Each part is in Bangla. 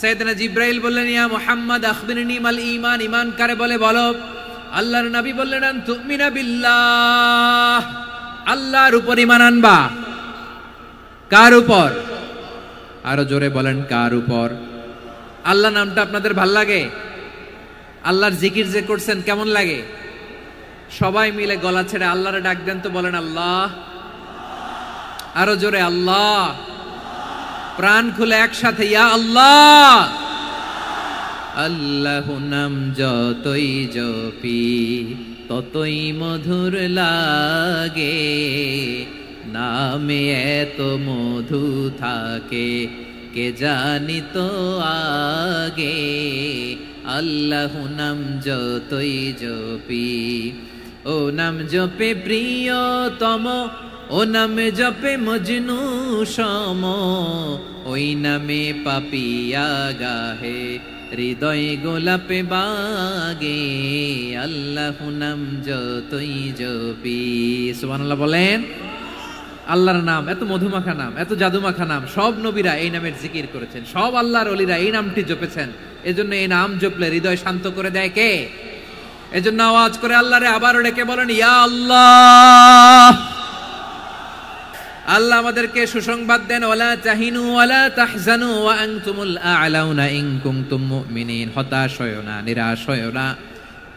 সাইয়েদনা জিব্রাইল বললেন, ইয়া মুহাম্মদ আখবিরনি মাল ঈমান, ঈমান কারে বলে বলো। আল্লাহর নবী বললেন, আন তুমিনা বিল্লাহ, আল্লাহর উপর ঈমান আনবা। কার উপর? আরো জোরে বলেন, কার উপর? আল্লাহ নামটা আপনাদের ভাল লাগে? আল্লাহর জিকির যে করছেন কেমন লাগে? সবাই মিলে গলা ছেড়ে আল্লাহরে ডাক দেন তো, বলেন আল্লাহ। আরো জোরে আল্লাহ। প্রাণ খুলে একসাথে ইয়া আল্লাহ। আল্লাহ নাম যতই জপি ততই মধুর লাগে, নামে এত মধু থাকে কে জানি তো আগে। আল্লাহ নাম যতই জপি, ও নাম জপে প্রিয়তম, ও নামে জপে মজনু সম, ওই নামে পাপিয়া গাহে হৃদয় গোলাপে বাগে। আল্লাহ নাম যতই জপি। সুবহানাল্লাহ বলেন। আল্লাহর নাম এত মধুমাখা নাম, এত জাদুমাখা নাম, সব নবীরা এই নামের জিকির করেছেন, সব আল্লাহর ওলিরা এই নামটি জপেছেন। এজন্য এই নাম জপলে হৃদয় শান্ত করে দেয় কে? এজন্য আওয়াজ করে আল্লাহরে আবারও ডেকে বলেন, ইয়া আল্লাহ। আল্লাহ আমাদেরকে সুসংবাদ দেন, ওয়ালা তাহিনু ওয়ালা তাহজানু ওয়া আনতুমুল আ'লাউনা ইন কুনতুম মুমিনিন। হতাশ হয়ো না, নিরাশ হয়ো না,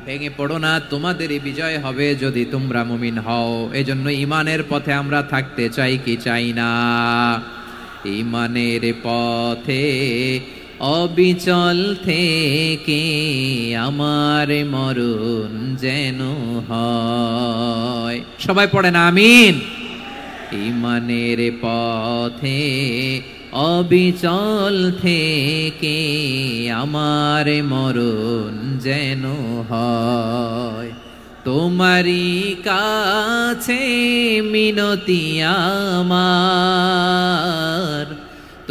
ভেঙে পড়ো না, তোমাদেরই বিজয় হবে যদি তোমরা মুমিন হও। এজন্য ঈমানের পথে আমরা থাকতে চাই কি চাই না? ঈমানের পথে অবিচল থেকে আমার মরণ যেন হয়। সবাই পড়েন আমিন। ঈমানের পথে অবিচল থেকে আমার মরণ যেন হয়। তোমারই কাছে মিনতি আমার,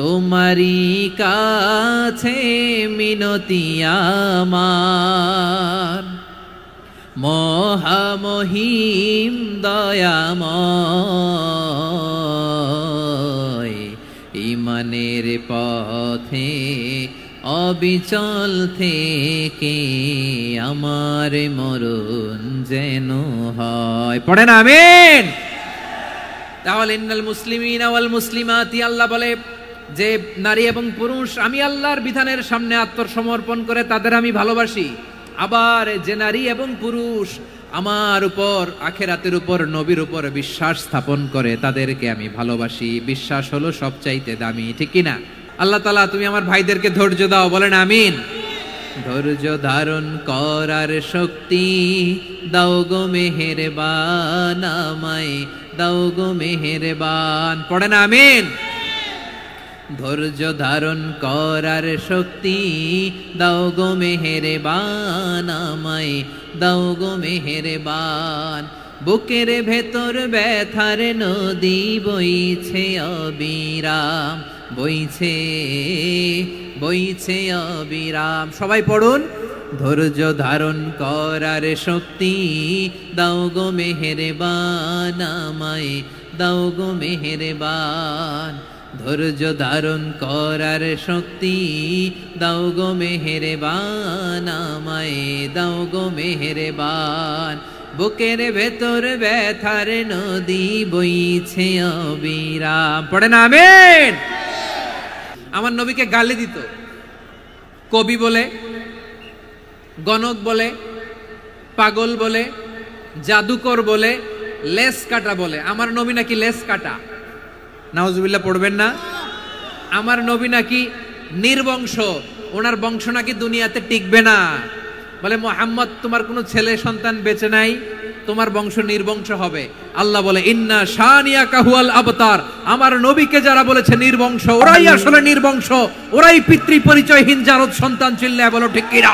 তোমারই কাছে মিনতি আমার, মহামহিম দয়াময়। ঈমানের পথে অবিচল থেকে আমার মরণ যেন হয়। পড়েন আমিন। তাহলে ইন্নাল মুসলিমিনা ওয়াল মুসলিমাতি, আল্লাহ বলে যে নারী এবং পুরুষ আমি আল্লাহর বিধানের সামনে আত্মসমর্পণ করে তাদের আমি ভালোবাসি। আবার যে নারী এবং পুরুষ আমার উপর, আখিরাতের উপর, নবীর উপর বিশ্বাস স্থাপন করে তাদেরকে আমি ভালোবাসি। বিশ্বাস হলো সবচাইতে দামি, ঠিক কি না? আল্লাহ তাআলা তুমি আমার ভাইদেরকে ধৈর্য দাও, বলেন আমিন। ধৈর্য ধারণ করার শক্তি দাও গো মেহেরবান, আমায় দাও গো মেহেরবান। পড়েন আমিন। ধৈর্য ধারণ করার শক্তি দাও গো মেহেরবান, আমায় দাও গো মেহেরবান। বুকের ভেতর ব্যথার নদী বইছে অবিরাম, বইছে বইছে অবিরাম। সবাই পড়ুন। ধৈর্য ধারণ করার শক্তি দাও গো মেহেরবান, আমায় দাও গো মেহেরবান। ধৈর্য ধারণ করার শক্তি দাও গো মেহেরবান, আমায় দাও গো মেহেরবান। বুকের ভেতর ব্যথার নদী বইছে অবিরাম। পড়েন আমিন। আমার নবীকে গালি দিত কবি বলে, গণক বলে, পাগল বলে, জাদুকর বলে, লেস কাটা বলে। আমার নবী নাকি লেস কাটা। নাউজুবিল্লাহ পড়বেন না। আমার নবী নাকি নির্বংশ, ওনার বংশ নাকি দুনিয়াতে টিকবে না। বলে মুহাম্মদ তোমার কোনো ছেলে সন্তান বেঁচে নাই, তোমার বংশ নির্বংশ হবে। আল্লাহ বলে ইন্না শানিয়াকা হুয়াল আবতার। আমার নবীকে যারা বলেছে নির্বংশ, ওরাই আসলে নির্বংশ, ওরাই পিতৃ পরিচয়হীন জারদ সন্তান। চিল্লায় বলো ঠিক কিনা?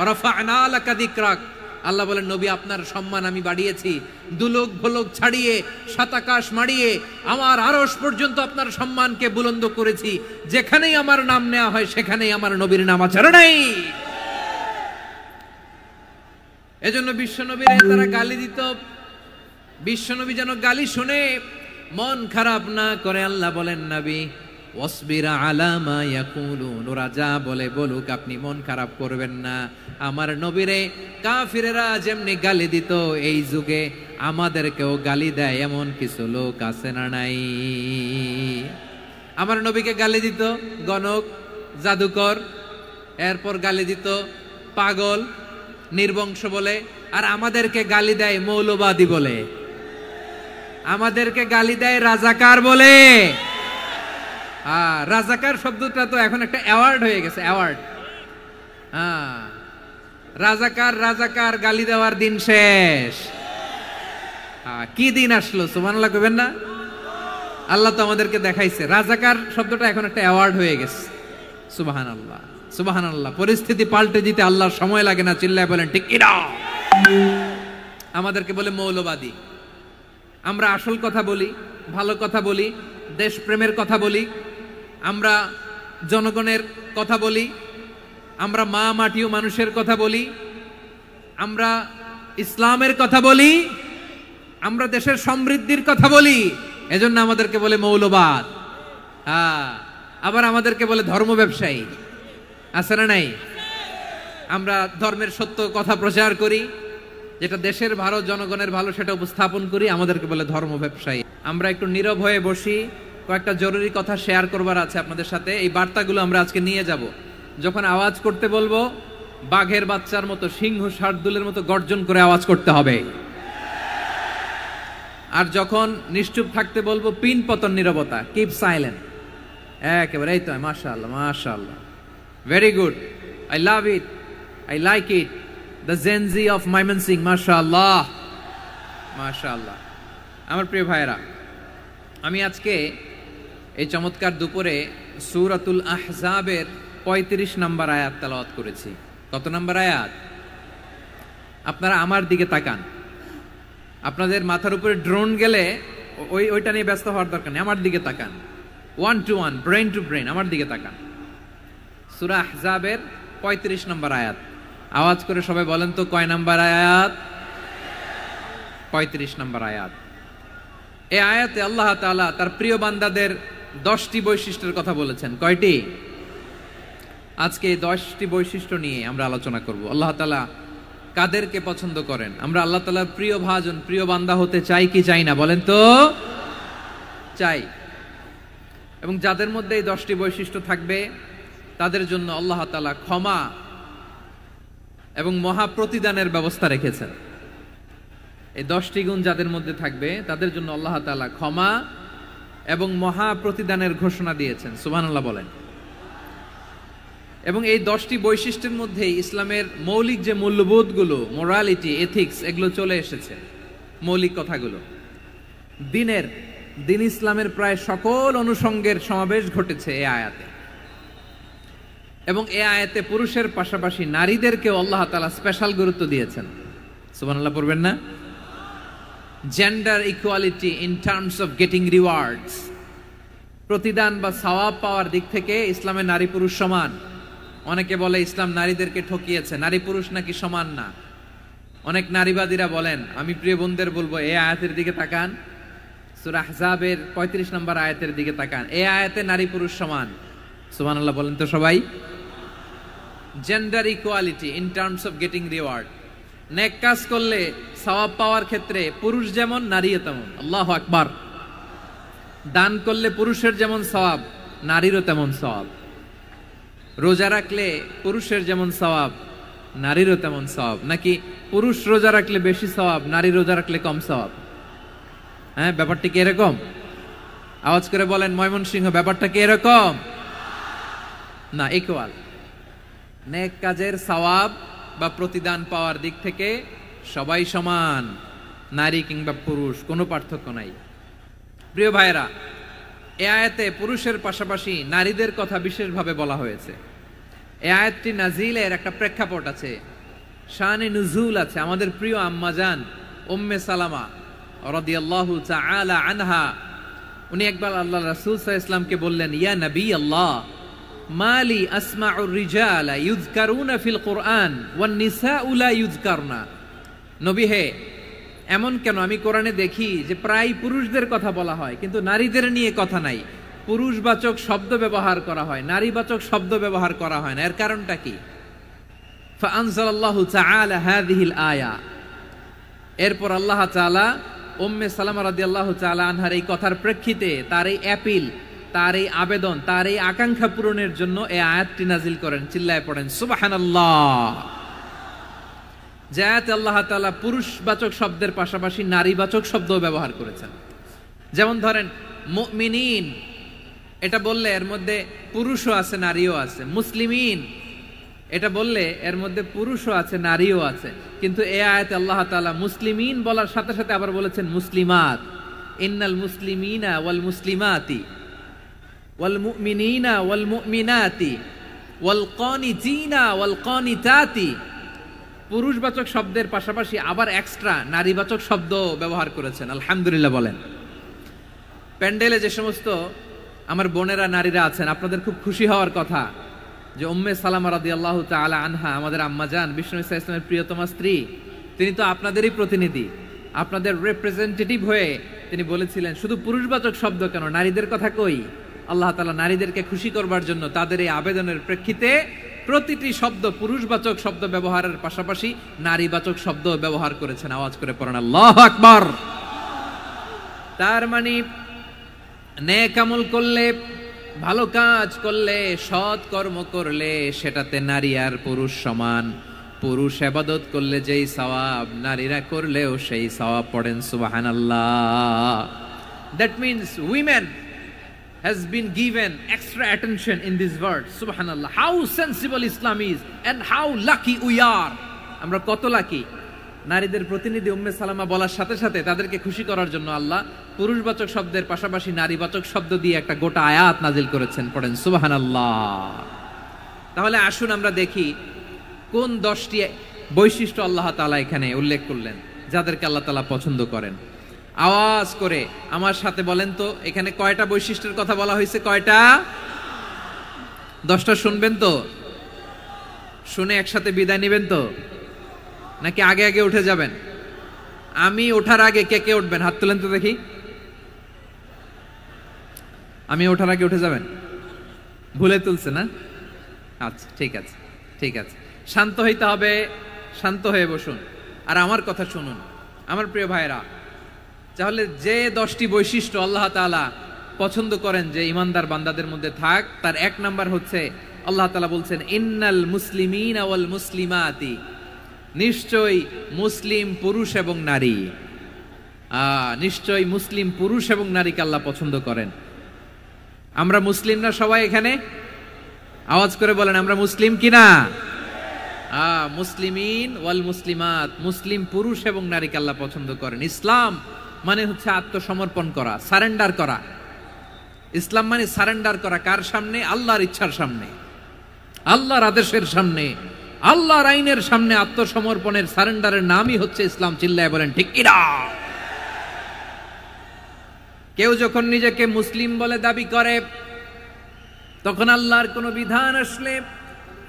রাফা'না লাকা যিকরাক। আল্লাহ বলেন নবী আপনার সম্মান আমি বাড়িয়েছি, দুলোক ভোলোক ছাড়িয়ে, সাত আকাশ মাড়িয়ে আমার আরশ পর্যন্ত আপনার সম্মানকে বুলন্দ করেছি। যেখানেই আমার নাম নেওয়া হয় সেখানেই আমার নবীর নাম আছে নাই। এজন্য বিশ্বনবীরে তারা গালি দিত। বিশ্বনবী যেন গালি শুনে মন খারাপ না করে আল্লাহ বলেন নবী ওয়াসবির আলা মা ইয়াকুলুন, ওরা যা বলে বলুক, আপনি মন খারাপ করবেন না। আমার নবীরে কাফিরেরা যেমনি গালি দিত, এই যুগে আমাদেরকেও গালি দেয় এমন কিছু লোক আছে না নাই? আমার নবীকে গালি দিত গণক, জাদুকর, এরপর গালি দিত পাগল, নির্বংশ বলে, আর আমাদেরকে গালি দেয় মৌলবাদী বলে, আমাদেরকে গালি দেয় রাজাকার বলে। রাজাকার শব্দটা তো এখন একটা অ্যাওয়ার্ড হয়ে গেছে, অ্যাওয়ার্ড। রাজাকার রাজাকার গালি দেওয়ার দিন শেষ। কি দিন আসলো, সুবহানাল্লাহ কইবেন না? আল্লাহ তো আমাদেরকে দেখাইছে, রাজাকার শব্দটা এখন একটা অ্যাওয়ার্ড হয়ে গেছে। সুবহানাল্লাহ, সুবহানাল্লাহ। পরিস্থিতি পাল্টে দিতে আল্লাহর সময় লাগে না, চিল্লায় বলেন ঠিক কি না? আমাদেরকে বলে মৌলবাদী। আমরা আসল কথা বলি, ভালো কথা বলি, দেশপ্রেমের কথা বলি, আমরা জনগণের কথা বলি, আমরা মা মাটি ও মানুষের কথা বলি, আমরা ইসলামের কথা বলি, আমরা দেশের সমৃদ্ধির কথা বলি, এজন্য আমাদেরকে বলে মৌলবাদ। আবার আমাদেরকে বলে ধর্ম ব্যবসায়ী, আছে না নাই? আমরা ধর্মের সত্য কথা প্রচার করি, যেটা দেশের ভালো, জনগণের ভালো, সেটা উপস্থাপন করি, আমাদেরকে বলে ধর্ম ব্যবসায়ী। আমরা একটু নীরব হয়ে বসি, কয়েকটা জরুরি কথা শেয়ার করবার আছে আপনাদের সাথে। এই বার্তাগুলো আমরা আজকে নিয়ে যাব। যখন আওয়াজ করতে বলবো, বাঘের বাচ্চার মতো, সিংহ শার্দুলের মতো গর্জন করে আওয়াজ করতে হবে। আর যখন নিশ্চুপ থাকতে বলবো, পিন পতন নীরবতা, কিপ সাইলেন্ট, একেবারে। এই তো, মাশাআল্লাহ মাশাআল্লাহ, very good, I love it, I like it, the Gen Z of Mymensingh, মাশাআল্লাহ মাশাআল্লাহ। আমার প্রিয় ভাইয়েরা, আমি আজকে এই চমৎকার দুপুরে সূরাতুল আহজাবের 35 নম্বর আয়াত তেলাওয়াত করেছি। কত নম্বর আয়াত? আপনারা আমার দিকে তাকান। আপনাদের মাথার উপরে ড্রোন গেলে ওইটা নিয়ে ব্যস্ত হওয়ার দরকার নেই, আমার দিকে তাকান। 1 to 1, ব্রেন টু ব্রেন, আমার দিকে তাকান। সূরা আহজাবের 35 নম্বর আয়াত। আওয়াজ করে সবাই বলেন তো, কয় নম্বর আয়াত? 35 নম্বর আয়াত। এই আয়াতে আল্লাহ তাআলা তার প্রিয় বান্দাদের 10টি বৈশিষ্ট্যের কথা বলেছেন। কয়টি? আজকে এই 10টি বৈশিষ্ট্য নিয়ে আমরা আলোচনা করব। আল্লাহ তাআলা কাদেরকে পছন্দ করেন? আমরা আল্লাহ তাআলার প্রিয় ভাজন, প্রিয় বান্দা হতে চাই কি চাই না? বলেন তো, চাই। এবং যাদের মধ্যে এই 10টি বৈশিষ্ট্য থাকবে, তাদের জন্য আল্লাহ তাআলা ক্ষমা এবং মহা প্রতিদানের ব্যবস্থা রেখেছেন। এই 10টি গুণ যাদের মধ্যে থাকবে, তাদের জন্য আল্লাহ তাআলা ক্ষমা এবং মহা প্রতিদানের ঘোষণা দিয়েছেন। সুবহানাল্লাহ বলেন। এবং এই 10টি বৈশিষ্ট্যের মধ্যে ইসলামের মৌলিক যে মূল্যবোধগুলো, মোরালিটি, এথিক্স, এগুলো চলে এসেছে। মৌলিক কথাগুলো দিন ইসলামের প্রায় সকল অনুষঙ্গের সমাবেশ ঘটেছে এই আয়াতে। এবং এই আয়াতে পুরুষের পাশাপাশি নারীদেরকেও আল্লাহ তাআলা স্পেশাল গুরুত্ব দিয়েছেন। সুবহানাল্লাহ পড়বেন না? Gender equality in terms of getting rewards, প্রতিদান বা সওয়াব পাওয়ার দিক থেকে ইসলামে নারী পুরুষ সমান। অনেকে বলে ইসলাম নারীদেরকে ঠকিয়েছে, নারী পুরুষ নাকি সমান না। অনেক নারীবাদীরা বলেন, আমি প্রিয় বোনদের বলবো, এই আয়াতের দিকে তাকান, সূরা আহজাবের 35 নম্বর আয়াতের দিকে তাকান। এই আয়াতে নারী পুরুষ সমান। সুবহানাল্লাহ বলেন তো সবাই। Gender equality in terms of getting reward, নেক কাজ করলে সওয়াব পাওয়ার ক্ষেত্রে পুরুষ যেমন, নারীও তেমন। আল্লাহু আকবার। দান করলে পুরুষের যেমন সওয়াব, নারীরও তেমন সওয়াব। রোজা রাখলে পুরুষের যেমন সওয়াব, নারীরও তেমন সওয়াব। নাকি পুরুষ রোজা রাখলে বেশি সওয়াব, নারী রোজা রাখলে কম সওয়াব? হ্যাঁ, ব্যাপারটা কি এরকম? আওয়াজ করে বলেন ময়মনসিংহ, ব্যাপারটা কি এরকম? না, ইকুয়াল। নেক কাজের সওয়াব বা প্রতিদান পাওয়ার দিক থেকে সবাই সমান, নারী কিংবা পুরুষ, কোনো পার্থক্য নাই। প্রিয় ভাইরা, এই আয়াতে পুরুষের পাশাপাশি নারীদের কথা বিশেষভাবে বলা হয়েছে। এই আয়াতটি নাজিলের একটা প্রেক্ষাপট আছে, শানে নুজুল আছে। আমাদের প্রিয় আম্মাজান উম্মে সালামা রাদিয়াল্লাহু তাআলা আনহা, উনি একবার আল্লাহ রাসূল সাল্লাল্লাহু আলাইহি ওয়াসাল্লামকে বললেন, ইয়া নবী আল্লাহ, মালি আসমাউর রিজালা ইউযকারুনা ফিল কুরআন ওয়ান নিসাউ লা ইউযকারনা। নবী হে, এমন কেন আমি কোরআনে দেখি যে প্রায় পুরুষদের কথা বলা হয় কিন্তু নারীদের নিয়ে কথা নাই। পুরুষবাচক শব্দ ব্যবহার করা হয়, নারীবাচক শব্দ ব্যবহার করা হয় না। এর কারণটা কি? ফাআনজালাল্লাহু তাআলা হাযিহিল আয়া, এরপর আল্লাহ তাআলা উম্মে সালামা রাদিয়াল্লাহু তাআলা আনহার এই কথার প্রেক্ষিতে, তার এই অ্যাপিল, তার এই আবেদন, তার এই আকাঙ্ক্ষা পূরণের জন্য এই আয়াতটি নাজিল করেন। চিল্লায় পড়েন সুবহানাল্লাহ। যে আয়াতে আল্লাহ তাআলা পুরুষবাচক শব্দের পাশাপাশি নারীবাচক শব্দও ব্যবহার করেছেন। যেমন ধরেন মুমিনিন, এটা বললে এর মধ্যে পুরুষও আছে নারীও আছে। মুসলিমিন, এটা বললে এর মধ্যে পুরুষও আছে নারীও আছে। কিন্তু এই আয়াতে আল্লাহ তাআলা মুসলিমিন বলার সাথে সাথে আবার বলেছেন মুসলিমাত। ইন্নাল মুসলিমিনা ওয়াল মুসলিমাতি ওয়াল মুমিনিনা ওয়াল মুমিনাতি ওয়াল কানিতিনা ওয়াল কানিতাতি। পুরুষবাচক শব্দের পাশাপাশি আবার এক্সট্রা নারীবাচক শব্দ ব্যবহার করেছেন। আলহামদুলিল্লাহ বলেন। প্যান্ডেলে যে সমস্ত আমার বোনেরা নারীরা আছেন, আপনাদের খুব খুশি হওয়ার কথা যে উম্মে সালামা রাদিয়াল্লাহু তাআলা আনহা, আমাদের আম্মাজান বিষ্ণু ইসা ইসলামের প্রিয়তমা স্ত্রী, তিনি তো আপনাদেরই প্রতিনিধি, আপনাদের রিপ্রেজেন্টেটিভ হয়ে তিনি বলেছিলেন শুধু পুরুষবাচক শব্দ কেন, নারীদের কথা কই। আল্লাহ তাআলা নারীদেরকে খুশি করবার জন্য তাদের এই আবেদনের প্রেক্ষিতে প্রতিটি শব্দ পুরুষবাচক শব্দ ব্যবহারের পাশাপাশি নারীবাচক শব্দ ব্যবহার করেছেন। আওয়াজ করে পড়েন আল্লাহু আকবার। তার মানে নেক আমল করলে, ভালো কাজ করলে, সৎ কর্ম করলে সেটাতে নারী আর পুরুষ সমান। পুরুষ ইবাদত করলে যেই সওয়াব, নারীরা করলেও সেই সওয়াব। পড়েন সুবহানাল্লাহ। That means women has been given extra attention in this word. Subhanallah. How sensible Islam is and how lucky we are. আমরা কত লাকি। নারীদের প্রতিনিধি উম্মে সালামা বলার সাথে সাথে তাদেরকে খুশি করার জন্য আল্লাহ পুরুষবাচক শব্দের পাশাপাশি নারীবাচক শব্দ দিয়ে একটা গোটা আয়াত নাজিল করেছেন। পড়েন সুবহানাল্লাহ। তাহলে আসুন আমরা দেখি কোন 10টি বৈশিষ্ট্য আল্লাহ তাআলা এখানে উল্লেখ করলেন যাদেরকে আল্লাহ তাআলা পছন্দ করেন। আওয়াজ করে আমার সাথে বলেন তো, এখানে কয়টা বৈশিষ্ট্যের কথা বলা হয়েছে? কয়টা? 10টা শুনবেন তো? শুনে একসাথে বিদায় নেবেন তো, নাকি আগে আগে উঠে যাবেন? আমি ওঠার আগে কে কে উঠবেন? হাত তুলেন তো দেখি। আমি ওঠার আগে উঠে যাবেন? ভুলে তুলছে না? আচ্ছা, ঠিক আছে, ঠিক আছে। শান্ত হইতে হবে, শান্ত হয়ে বসুন আর আমার কথা শুনুন আমার প্রিয় ভাইরা। তাহলে যে 10টি বৈশিষ্ট্য আল্লাহ তাআলা পছন্দ করেন যে ইমানদার বান্দাদের মধ্যে থাক, তার 1 নাম্বার হচ্ছে আল্লাহ তাআলা বলছেন ইন্নাল মুসলিমিনা ওয়াল মুসলিমাতি, নিশ্চয়ই মুসলিম পুরুষ এবং নারী। নিশ্চয়ই মুসলিম পুরুষ এবং নারীকে আল্লাহ পছন্দ করেন। আমরা মুসলিম না সবাই এখানে? আওয়াজ করে বলেন আমরা মুসলিম কিনা? মুসলিমিন ওয়াল মুসলিমাত, মুসলিম পুরুষ এবং নারীকে আল্লাহ পছন্দ করেন। ইসলাম মানে হচ্ছে আত্মসমর্পণ করা, সারেন্ডার করা। ইসলাম মানে সারেন্ডার করা কার সামনে? আল্লাহর ইচ্ছার সামনে, আল্লাহর আদেশের সামনে, আল্লাহর আইনের সামনে আত্মসমর্পণের সারেন্ডারের নামই হচ্ছে ইসলাম। চিল্লায় বলেন ঠিক কিনা? কেউ যখন নিজেকে মুসলিম বলে দাবি করে, তখন আল্লাহর কোনো বিধান আসলে,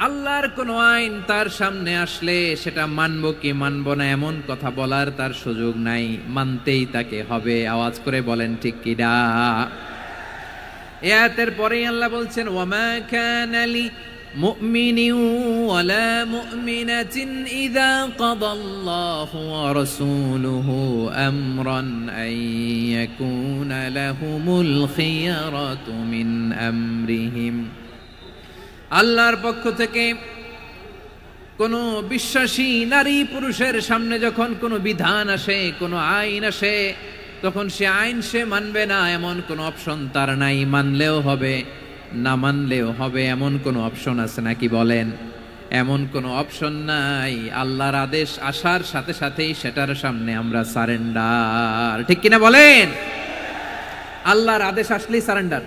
আল্লাহর কোনো আইন তার সামনে আসলে সেটা মানবো কি মানবো না এমন কথা বলার তার সুযোগ নাই, মানতেই তাকে হবে। আওয়াজ করে বলেন ঠিক কিনা? আয়াতের পরেই আল্লাহ বলছেন ওয়ামা কানা লি মুমিনিন ওয়ালা মুমিনাতিন ইযা কাদাল্লাহু ওয়া রাসূলুহু আমরান আন ইয়াকুনা লাহুমুল খিয়ারাতু মিন আমরিহিম। আল্লাহর পক্ষ থেকে কোনো বিশ্বাসী নারী পুরুষের সামনে যখন কোনো বিধান আসে, কোনো আইন আসে, তখন সে আইন সে মানবে না এমন কোনো অপশন তার নাই। মানলেও হবে, না মানলেও হবে এমন কোনো অপশন আছে নাকি বলেন? এমন কোনো অপশন নাই। আল্লাহর আদেশ আসার সাথে সাথেই সেটার সামনে আমরা সারেন্ডার। ঠিক কিনা বলেন? আল্লাহর আদেশ আসলেই সারেন্ডার,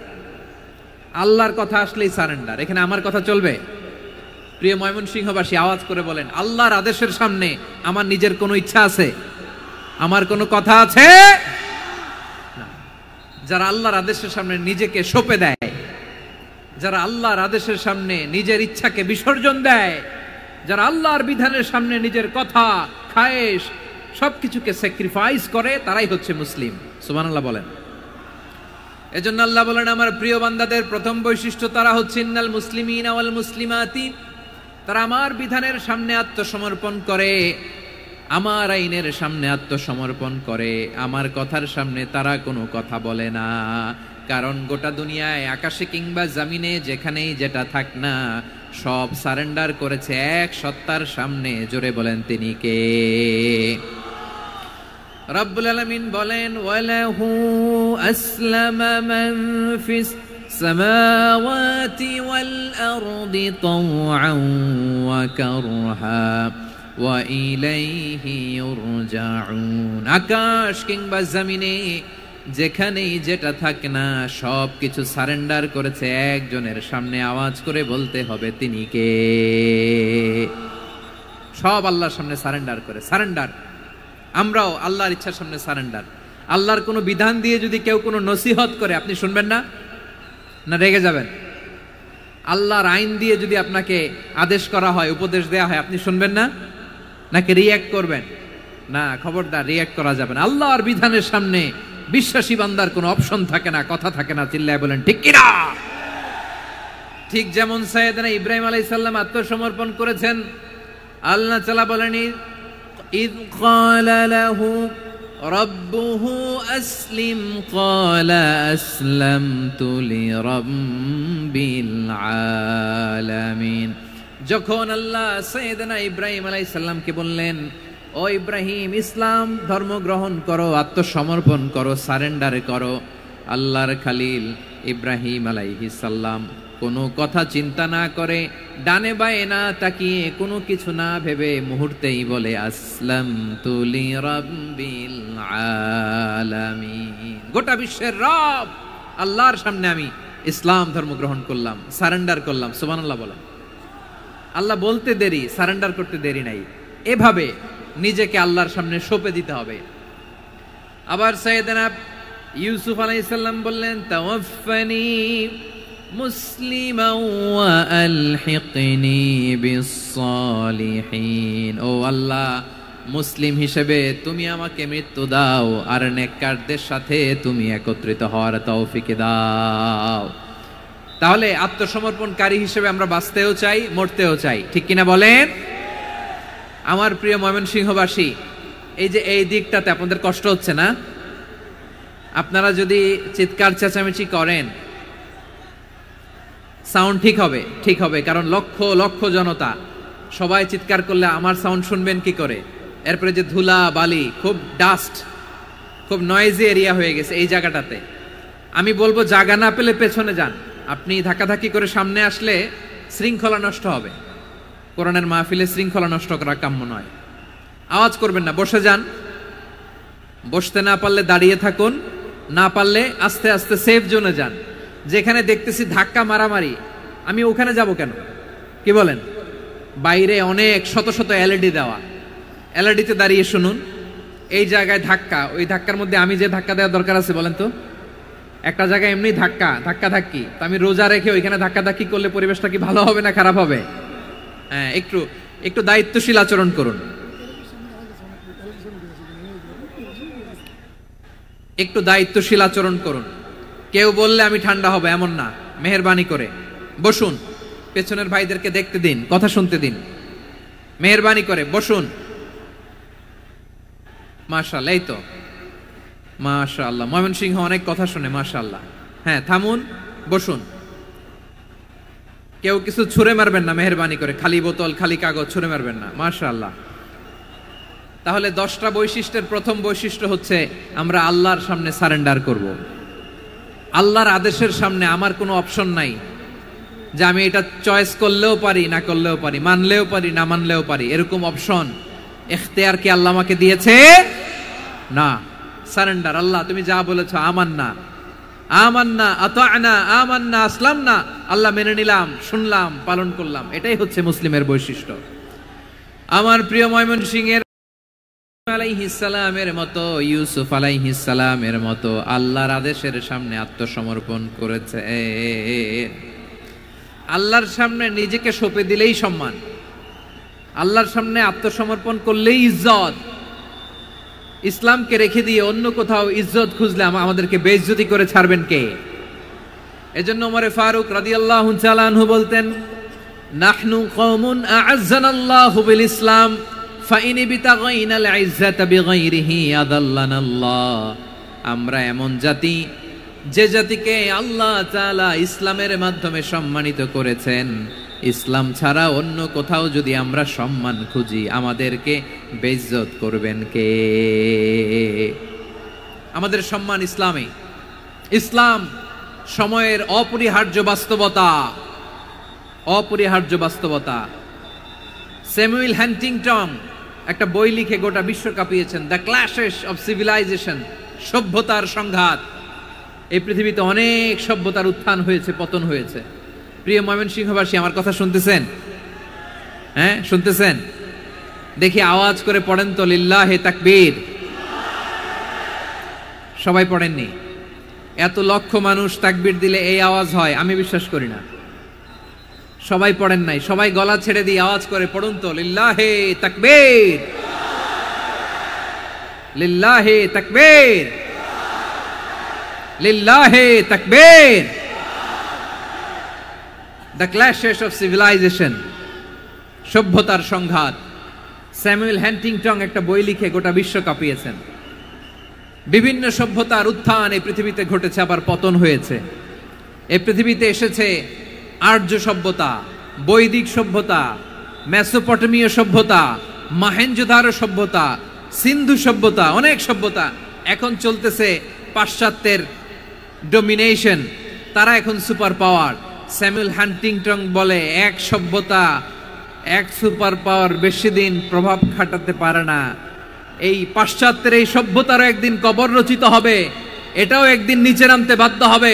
আল্লাহর কথা আসলেই সারেন্ডার। এখানে আমার কথা চলবে? প্রিয় ময়মনসিংহবাসী আওয়াজ করে বলেন আল্লাহর আদেশের সামনে আমার নিজের কোনো ইচ্ছা আছে? আমার কোনো কথা আছে? যারা আল্লাহর আদেশের সামনে নিজেকে সঁপে দেয়, যারা আল্লাহর আদেশের সামনে নিজের ইচ্ছাকে বিসর্জন দেয়, যারা আল্লাহর বিধানের সামনে নিজের কথা, খায়েশ সবকিছুকে স্যাক্রিফাইস করে, তারাই হচ্ছে মুসলিম। সুবহানাল্লাহ বলেন। এজন্য আল্লাহ বলেন আমার প্রিয় বান্দাদের প্রথম বৈশিষ্ট্য তারা হচ্ছে ইন্নাল মুসলিমিনা ওয়াল মুসলিমাতি, তারা আমার বিধানের সামনে আত্মসমর্পণ করে, আমার আইনের সামনে আত্মসমর্পণ করে, আমার কথার সামনে তারা কোনো কথা বলে না। কারণ গোটা দুনিয়ায় আকাশে কিংবা জমিনে যেখানেই যেটা থাক না সব সারেন্ডার করেছে এক সত্তার সামনে। জোরে বলেন তিনি কে? রব্বুল আলামিন বলেন ওয়ালাহু আসলামা মান ফিস সামাওয়াতি ওয়াল আরদি তাওআন ওয়া কারহা ওয়া ইলাইহি ইউরজাউন। আকাশ কিংবা জমিনে যেখানেই যেটা থাকে না সব কিছু সারেন্ডার করেছে একজনের সামনে। আওয়াজ করে বলতে হবে তিনি কে? সব আল্লাহর সামনে সারেন্ডার করে। সারেন্ডার আমরাও আল্লাহর ইচ্ছার সামনে সারেন্ডার। আল্লাহর কোনো বিধান দিয়ে যদি কেউ কোনো নসিহত করে আপনি শুনবেন না? না রেগে যাবেন? আল্লাহর আইন দিয়ে যদি আপনাকে আদেশ করা হয়, উপদেশ দেয়া হয়, আপনি শুনবেন না? নাকি রিয়্যাক্ট করবেন? না, খবরদার রিয়্যাক্ট করা যাবে না। আল্লাহর বিধানের সামনে বিশ্বাসী বান্দার কোনো অপশন থাকে না, কথা থাকে না। চিল্লায় বলেন ঠিক কিনা? ঠিক যেমন সাইয়েদনা ইব্রাহিম আলাইহিস সালাম আত্মসমর্পণ করেছেন। আল্লাহ তাআলা বলেন ইয ক্বালা লাহু রাব্বুহু আসলিম ক্বালা আসলামতু লিরাব্বিল আলামিন। যখন আল্লাহ সাইয়েদনা ইব্রাহিম আলাইহিস সালামকে বললেন ও ইব্রাহিম ইসলাম ধর্ম গ্রহণ করো, আত্মসমর্পণ করো, সারেন্ডার করো, আল্লাহর খালিল ইব্রাহিম আলাইহিস সালাম কোনো কথা চিন্তা না করে, ডানে বায়ে না তাকিয়ে, কোনো কিছু না ভেবে মুহূর্তেই বলে আসলামতু লিরাব্বিল আলামিন। গোটা বিশ্বের রব আল্লাহর সামনে আমি ইসলাম ধর্ম গ্রহণ করলাম, সারেন্ডার করলাম। সুবহানাল্লাহ বলেন। আল্লাহ বলতে দেরি, সারেন্ডার করতে দেরি নাই। এভাবে নিজেকে আল্লাহর সামনে সঁপে দিতে হবে। আবার সাইয়েদনা ইউসুফ আলাইহিস সালাম বললেন তাওয়াফফানি মুসলিমান ওয়া আলহিকনি বিস-সালিহিন। ও আল্লাহ, মুসলিম হিসেবে তুমি আমাকে মৃত্যু দাও আর নেককারদের সাথে তুমি একত্রিত হওয়ার তৌফিক দাও। তাহলে আত্মসমর্পণকারী হিসেবে আমরা বাঁচতেও চাই, মরতেও চাই। ঠিক কিনা বলেন? আমার প্রিয় ময়মনসিংহবাসী, এই যে এই দিকটাতে আপনাদের কষ্ট হচ্ছে না? আপনারা যদি চিৎকার চেঁচামেচি করেন সাউন্ড ঠিক হবে, ঠিক হবে। কারণ লক্ষ লক্ষ জনতা, সবাই চিৎকার করলে আমার সাউন্ড শুনবেন কি করে? এরপরে যে ধুলা বালি, খুব ডাস্ট, খুব নয়েজি এরিয়া হয়ে গেছে এই জায়গাটাতে। আমি বলবো জায়গা না পেলে পেছনে যান। আপনি ধাক্কাধাক্কি করে সামনে আসলে শৃঙ্খলা নষ্ট হবে। কোরআনের মাহফিলে শৃঙ্খলা নষ্ট করা কাম্য নয়। আওয়াজ করবেন না, বসে যান। বসতে না পারলে দাঁড়িয়ে থাকুন, না পারলে আস্তে আস্তে সেফ জোনে যান। যেখানে দেখতেছি ধাক্কা মারামারি, আমি ওখানে যাব কেন? কি বলেন? বাইরে অনেক শত শত এলইডি দেওয়া, এলইডিতে দাঁড়িয়ে শুনুন। এই জায়গায় ধাক্কা, ওই ধাক্কার মধ্যে আমি যে ধাক্কা দেওয়ার দরকার আছে বলেন তো? একটা জায়গায় এমনি ধাক্কা ধাক্কি, তো আমি রোজা রেখে ওইখানে ধাক্কি করলে পরিবেশটা কি ভালো হবে না খারাপ হবে? হ্যাঁ, একটু দায়িত্বশীল আচরণ করুন, একটু দায়িত্বশীল আচরণ করুন। কেউ বললে আমি ঠান্ডা হবে এমন না, মেহেরবানি করে বসুন। পেছনের ভাইদেরকে দেখতে দিন, কথা শুনতে দিন, মেহেরবানি করে বসুন। মাশাআল্লাহ, এই তো মাশাআল্লাহ, ময়মনসিংহ অনেক কথা শুনে, মাশাআল্লাহ। হ্যাঁ, থামুন, বসুন। কেউ কিছু ছুঁড়ে মারবেন না, মেহেরবানি করে। খালি বোতল, খালি কাগজ ছুঁড়ে মারবেন না, মাশাআল্লাহ। তাহলে 10টা বৈশিষ্ট্যের প্রথম বৈশিষ্ট্য হচ্ছে আমরা আল্লাহর সামনে সারেন্ডার করব। আল্লাহর আদেশের সামনে আমার কোনো অপশন নাই যে আমি এটা চয়েস করলেও পারি, না করলেও পারি, মানলেও পারি, না মানলেও পারি। এরকম অপশন, এখতিয়ার কি আল্লাহ আমাকে দিয়েছে? না। সারেন্ডার। আল্লাহ তুমি যা বলেছো, আমান্না আমান্না আতা'না আমান্না আসলামনা, আল্লাহ মেনে নিলাম, শুনলাম, পালন করলাম। এটাই হচ্ছে মুসলিমের বৈশিষ্ট্য। আমার প্রিয় ময়মনসিংহের আলাইহিস সালামের মতো, ইউসুফ আলাইহিস সালামের মতো আল্লাহর আদেশের সামনে আত্মসমর্পণ করেছে। আল্লাহর সামনে নিজেকে সঁপে দিলেই সম্মান, আল্লাহর সামনে আত্মসমর্পণ করলেই ইজ্জত। ইসলামকে রেখে দিয়ে অন্য কোথাও ইজ্জত খুঁজলে আমাদেরকে বেইজ্জতি করে ছাড়বেন কে? এজন্য ওমর ফারুক রাদিয়াল্লাহু তাআলা আনহু বলতেন, নাহনু কওমুন আ'আজ্জানাল্লাহু বিল ইসলাম ফাইন বিতাগাইনাল ইজ্জাতা বিগাইরিহি আদাল্লানাল্লাহ। আমরা এমন জাতি, যে জাতিকে আল্লাহ তাআলা ইসলামের মাধ্যমে সম্মানিত করেছেন, ইসলাম ছাড়া অন্য কোথাও যদি আমরা সম্মান খুঁজি আমাদেরকে বেইজ্জত করবেন কে? আমাদের সম্মান ইসলামে। ইসলাম সময়ের অপরিহার্য বাস্তবতা, অপরিহার্য বাস্তবতা। স্যামুয়েল হান্টিংটন একটা বই লিখে গোটা বিশ্ব কাঁপিয়েছেন, দ্য ক্ল্যাশেস অফ সিভিলাইজেশন, সভ্যতার সংঘাত। এই পৃথিবীতে অনেক সভ্যতার উত্থান হয়েছে, পতন হয়েছে। প্রিয় ময়মনসিংহবাসী, আমার কথা শুনতেছেন? হ্যাঁ, শুনতেছেন? দেখি আওয়াজ করে পড়েন তো, লিল্লাহে তাকবীর। সবাই পড়েননি? এত লক্ষ মানুষ তাকবীর দিলে এই আওয়াজ হয়? আমি বিশ্বাস করি না। সবাই পড়েন নাই, সবাই গলা ছেড়ে দিয়ে আওয়াজ করে পড়ুন তো, লিল্লাহে তাকবীর, লিল্লাহে তাকবীর, লিল্লাহে তাকবীর। দ্য ক্ল্যাশেস অফ সিভিলাইজেশন, সভ্যতার সংঘাত। স্যামুয়েল হান্টিংটন একটা বই লিখে গোটা বিশ্ব কাঁপিয়েছেন। বিভিন্ন সভ্যতার উত্থান এই পৃথিবীতে ঘটেছে, আবার পতন হয়েছে। এই পৃথিবীতে এসেছে আর্য সভ্যতা, বৈদিক সভ্যতা, মেসোপটেমীয় সভ্যতা, মহেঞ্জোদারো সভ্যতা, সিন্ধু সভ্যতা, অনেক সভ্যতা। এখন চলতেছে পাশ্চাত্যের ডমিনেশন, তারা এখন সুপার পাওয়ার। স্যামুয়েল হান্টিংটন বলে, এক সভ্যতা, এক সুপার পাওয়ার বেশি দিন প্রভাব খাটাতে পারে না। এই পাশ্চাত্যের এই সভ্যতারও একদিন কবর রচিত হবে, এটাও একদিন নিচে নামতে বাধ্য হবে।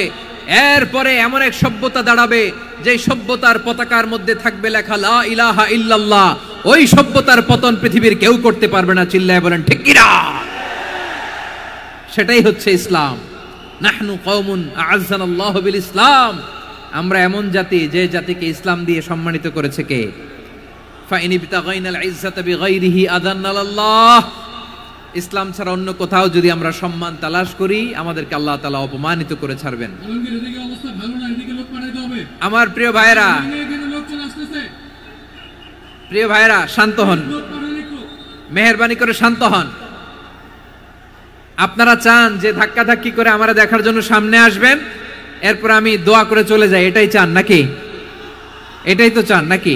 এরপরে এমন এক সভ্যতা দাঁড়াবে যে সভ্যতার পতাকার মধ্যে থাকবে লেখা লা ইলাহা ইল্লাল্লাহ। ওই সভ্যতার পতন পৃথিবীর কেউ করতে পারবে না। চিল্লায় বলেন ঠিক কিনা? সেটাই হচ্ছে ইসলাম। নাহনু কওমুন আ'আজ্জানাল্লাহু বিল ইসলাম। আমরা এমন জাতি, যে জাতিকে ইসলাম দিয়ে সম্মানিত করেছে কে? ফাইন বিতাগাইনাল ইজ্জাতা বিগাইরিহি আদান্নাল্লাহ। ইসলাম ছাড়া অন্য কোথাও যদি আমরা সম্মান তালাশ করি আমাদেরকে আল্লাহ তাআলা অপমানিত করে ছাড়বেন। আমার প্রিয় ভাইরা, প্রিয় ভাইরা, শান্ত হন, মেহেরবানি করে শান্ত হন। আপনারা চান যে ধাক্কা ধাক্কি করে আমরা দেখার জন্য সামনে আসবেন, এরপর আমি দোয়া করে চলে যাই, এটাই চান নাকি? এটাই তো চান নাকি?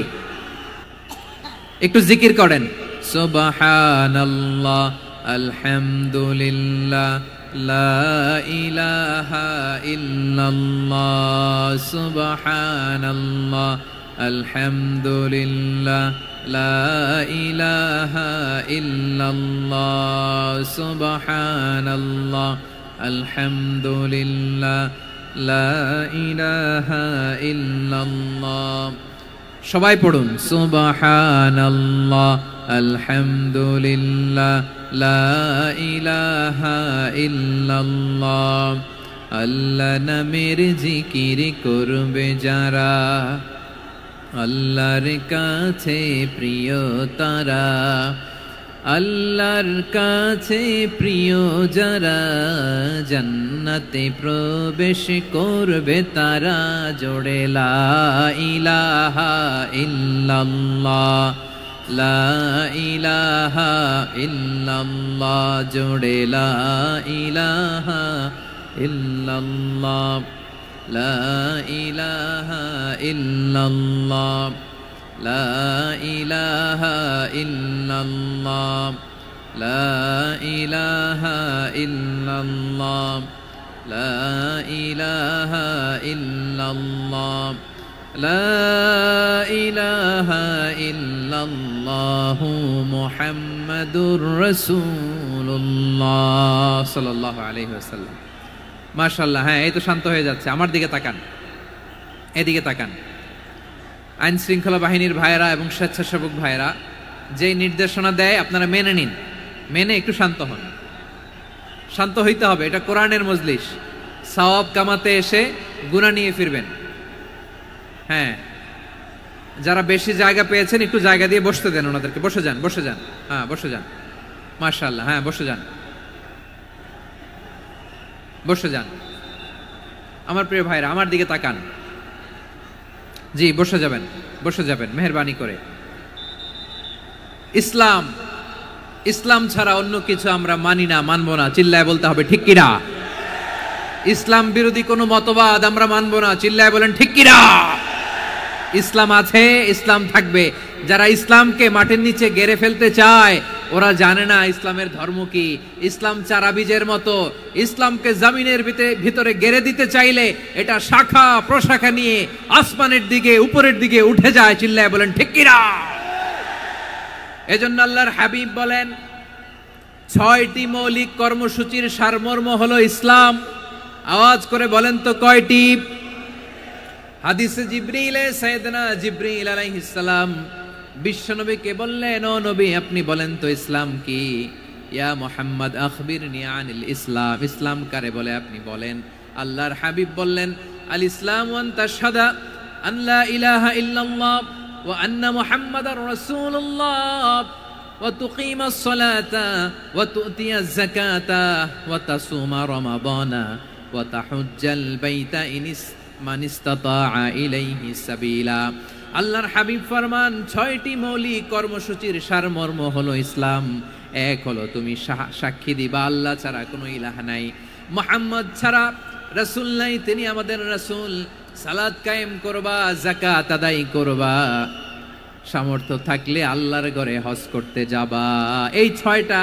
একটু জিকির করেন, সুবহানাল্লাহ, আলহামদুলিল্লাহ, লা ইলাহা ইল্লাল্লাহ, সুবহানাল্লাহ, আলহামদুলিল্লাহ, লা ইলাহা ইল্লাল্লাহ, সুবহানাল্লাহ, আলহামদুলিল্লাহ, লা ইলাহা ইল্লাল্লাহ। সবাই পড়ুন, সুবহানাল্লাহ, আলহামদুলিল্লাহ, লা ইলাহা ইল্লাল্লাহ। আল্লাহ নামের জিকির করবে যারা, আল্লাহর কাছে প্রিয় তারা। আল্লাহর কাছে প্রিয় যারা, জান্নাতে প্রবেশ করবে তারা। জোড়ে লা ইলাহা ইল্লাল্লাহ, লা ইলাহা ইল্লাল্লাহ, জোড়ে লা ইলাহা ইল্লাল্লাহ, লা ইলাহা ইল্লাল্লাহ, লা ইলাহা ইল্লাল্লাহ, লা ইলাহা ইল্লাল্লাহ, লা ইলাহা ইল্লাল্লাহ, লা ইলাহা ইল্লাল্লাহ, মুহাম্মাদুর রাসূলুল্লাহ সাল্লাল্লাহু আলাইহি ওয়াসাল্লাম। মাশাআল্লাহ। হ্যাঁ, এই তো শান্ত হয়ে যাচ্ছে। আমার দিকে তাকান, এদিকে তাকান। আইন শৃঙ্খলা বাহিনীর ভাইয়েরা এবং স্বেচ্ছাসেবক ভাইয়েরা যে নির্দেশনা দেয় আপনারা মেনে নিন, মেনে একটু শান্ত হন। শান্ত হইতে হবে, এটা কোরআনের মজলিস। সওয়াব কামাতে এসে গুনাহ নিয়ে ফিরবেন। হ্যাঁ, যারা বেশি জায়গা পেয়েছেন একটু জায়গা দিয়ে বসতে দেন ওনাদেরকে। বসে যান, বসে যান। হ্যাঁ, বসে যান। মাশাআল্লাহ। হ্যাঁ, বসে যান। বসে যান। আমার প্রিয় ভাইরা, আমার দিকে তাকান। জি, বসে যাবেন, বসে যাবেন মেহেরবানি করে। ইসলাম, ইসলাম ছাড়া অন্য কিছু আমরা মানি না, মানবো না। চিল্লায় বলতে হবে ঠিক কিনা। ইসলাম বিরোধী কোনো মতবাদ আমরা মানবো না। চিল্লায় বলেন ঠিক কিনা। ইসলাম আছে, ইসলাম থাকবে। যারা ইসলামকে মাটির নিচে গেড়ে ফেলতে চায়, ওরা জানে না ইসলামের ধর্ম কি। ইসলাম চারা বীজের মতো। ইসলামকে জমিনের ভিতরে গেড়ে দিতে চাইলে এটা শাখা প্রশাখা নিয়ে আসমানের দিকে, উপরের দিকে উঠে যায়। চিল্লায় বলেন ঠিক কিনা। এজন্য আল্লাহর হাবিব বলেন, 6টি মৌলিক কর্মসূচির সারমর্ম হলো ইসলাম। আওয়াজ করে বলেন তো কয়টি? হাদিসে জিবরিলে সাইয়েদনা জিবরিল আলাইহিস সালাম বিশ্বনবীকে বললেন, ও নবী আপনি বলেন তো ইসলাম কি? ইয়া মুহাম্মদ আখবিরনি আনিল ইসলাম। ইসলাম কারে বলে আপনি বলেন। আল্লাহর হাবিব বললেন, আল ইসলামু আন তাশহাদা আন লা ইলাহা ইল্লাল্লাহ ওয়া আন্না মুহাম্মাদার রাসূলুল্লাহ ওয়া তুকিমাস সালাতা ওয়া তুতিয়াজ যাকাতা ওয়া তাসুমা রমাদানা ওয়া তাহুজ্জাল বাইতা মান ইসতাতাআ ইলাইহি সাবিলা। আল্লাহর হাবিব ফরমান, 6টি মৌলিক কর্মসূচির সারমর্ম হলো ইসলাম। এক হলো তুমি সাক্ষী দিবা আল্লাহ ছাড়া কোনো ইলাহ নাই, মুহাম্মদ ছাড়া রাসূল নাই, তিনি আমাদের রাসূল। সালাত কায়েম করবা, যাকাত আদায় করবা, সামর্থ্য থাকলে আল্লাহর ঘরে হজ করতে যাবা। এই 6টা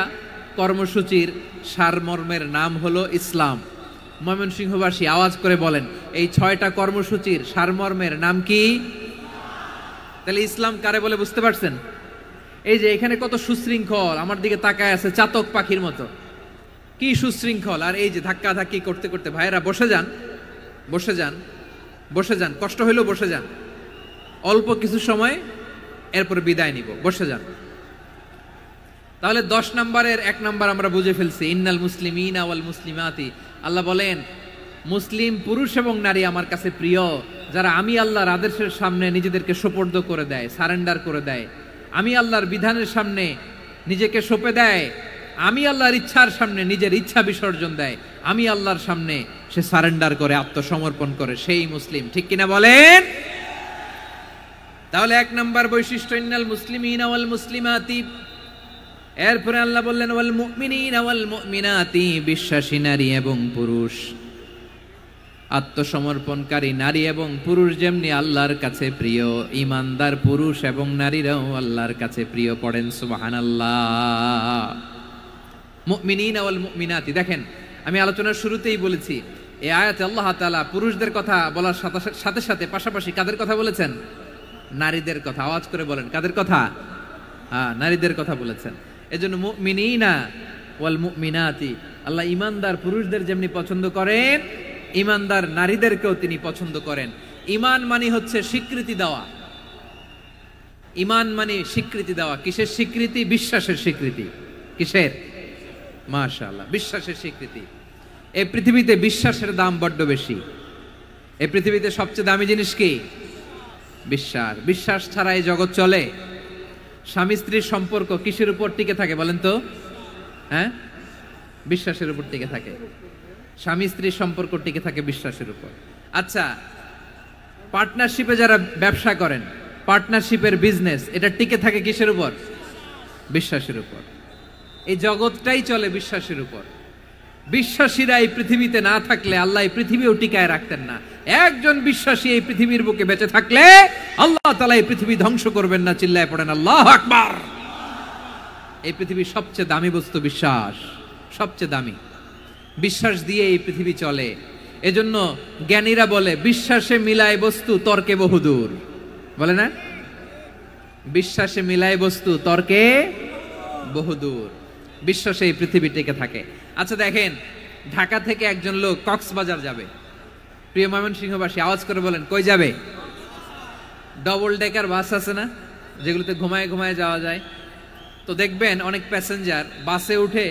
কর্মসূচির সারমর্মের নাম হলো ইসলাম। ময়মনসিংহবাসী আওয়াজ করে বলেন, এই 6টা কর্মসূচির সারমর্মের নাম কি? তাহলে ইসলাম কারে বলে বুঝতে পারছেন? এই যে এখানে কত সুশৃঙ্খল, আমার দিকে তাকায় আছে চাতক পাখির মতো, কি সুশৃঙ্খল। আর এই যে ধাক্কা ধাক্কি করতে করতে, ভাইরা বসে যান, বসে যান, বসে যান, কষ্ট হইলেও বসে যান। অল্প কিছু সময়, এরপর বিদায় নিব, বসে যান। তাহলে 10 নম্বরের 1 নম্বর আমরা বুঝে ফেলছি, ইন্নাল মুসলিমিনা ওয়াল মুসলিমাতি। আল্লাহ বলেন, মুসলিম পুরুষ এবং নারী আমার কাছে প্রিয়, যারা আমি আল্লাহর আদেশের সামনে নিজেদেরকে সোপর্দ করে দেয়, সারেন্ডার করে দেয়, আমি আল্লাহর বিধানের সামনে নিজেকে সঁপে দেয়, আমি আল্লাহর ইচ্ছার সামনে নিজের ইচ্ছা বিসর্জন দেয়, আমি আল্লাহর সামনে সে সারেন্ডার করে, আত্মসমর্পণ করে, সেই মুসলিম। ঠিক কিনা বলেন? তাহলে 1 নম্বর বৈশিষ্ট্য ইন্নাল মুসলিমিনা ওয়াল মুসলিমাতি। এরপরে আল্লাহ বললেন ওয়াল মুমিনিনা ওয়াল মুমিনাতি, বিশ্বাসী নারী এবং পুরুষ, আত্মসমর্পণকারী নারী এবং পুরুষ যেমনি আল্লাহর কাছে প্রিয়, ঈমানদার পুরুষ এবং নারীরাও আল্লাহর কাছে প্রিয়। পড়েন সুবহানাল্লাহ। মুমিনিনা ওয়াল মুমিনাতি। দেখেন, আমি আলোচনার শুরুতেই বলেছি, এই আয়াতে আল্লাহ তাআলা পুরুষদের কথা বলার সাথে সাথে পাশাপাশি কাদের কথা বলেছেন? নারীদের কথা। আওয়াজ করে বলেন, কাদের কথা? হ্যাঁ, নারীদের কথা বলেছেন। এজন্য মুমিনিনা ওয়াল মুমিনাতি, আল্লাহ ঈমানদার পুরুষদের যেমনি পছন্দ করেন, ঈমানদার নারীদেরকেও তিনি পছন্দ করেন। ঈমান মানে হচ্ছে স্বীকৃতি দেওয়া। ঈমান মানে স্বীকৃতি দেওয়া। কিসের স্বীকৃতি? বিশ্বাসের স্বীকৃতি। কিসের? মাশাআল্লাহ, বিশ্বাসের স্বীকৃতি। এই পৃথিবীতে বিশ্বাসের দাম বড্ড বেশি। এই পৃথিবীতে সবচেয়ে দামি জিনিস কি? বিশ্বাস। বিশ্বাস ছাড়া এই জগৎ চলে? স্বামী স্ত্রীর সম্পর্ক কিসের উপর টিকে থাকে বলেন তো? হ্যাঁ, বিশ্বাসের উপর টিকে থাকে। স্বামী স্ত্রীর সম্পর্ক টিকে থাকে বিশ্বাসের উপর। আচ্ছা, পার্টনারশিপে যারা ব্যবসা করেন, পার্টনারশিপের বিজনেস, এটা টিকে থাকে কিসের উপর? বিশ্বাসের উপর। এই জগৎটাই চলে বিশ্বাসের উপর। বিশ্বাসীরা এই পৃথিবীতে না থাকলে আল্লাহ এই পৃথিবীও টিকায় রাখতেন না। একজন বিশ্বাসী এই পৃথিবীর বুকে বেঁচে থাকলে আল্লাহ তাআলা এই পৃথিবী ধ্বংস করবেন না। চিল্লায় পড়েন আল্লাহু আকবার। এই পৃথিবীর সবচেয়ে দামি বস্তু বিশ্বাস, সবচেয়ে দামি। বিশ্বাস দিয়ে এই পৃথিবী চলে। এজন্য জ্ঞানীরা বলে, বিশ্বাসে মিলায় বস্তু, তর্কে বহুদূর। বলে না? বিশ্বাসে মিলায় বস্তু, তর্কে বহুদূর। বিশ্বাসে এই পৃথিবী টিকে থাকে। আচ্ছা দেখেন, ঢাকা থেকে একজন লোক কক্সবাজার যাবে। প্রিয় ময়মনসিংহবাসী আওয়াজ করে বলেন, কই যাবে? ডবল ডেকার বাস আছে না, যেগুলোতে ঘুমায় ঘুমায় যাওয়া যায়। তো দেখবেন অনেক প্যাসেঞ্জার বাসে উঠে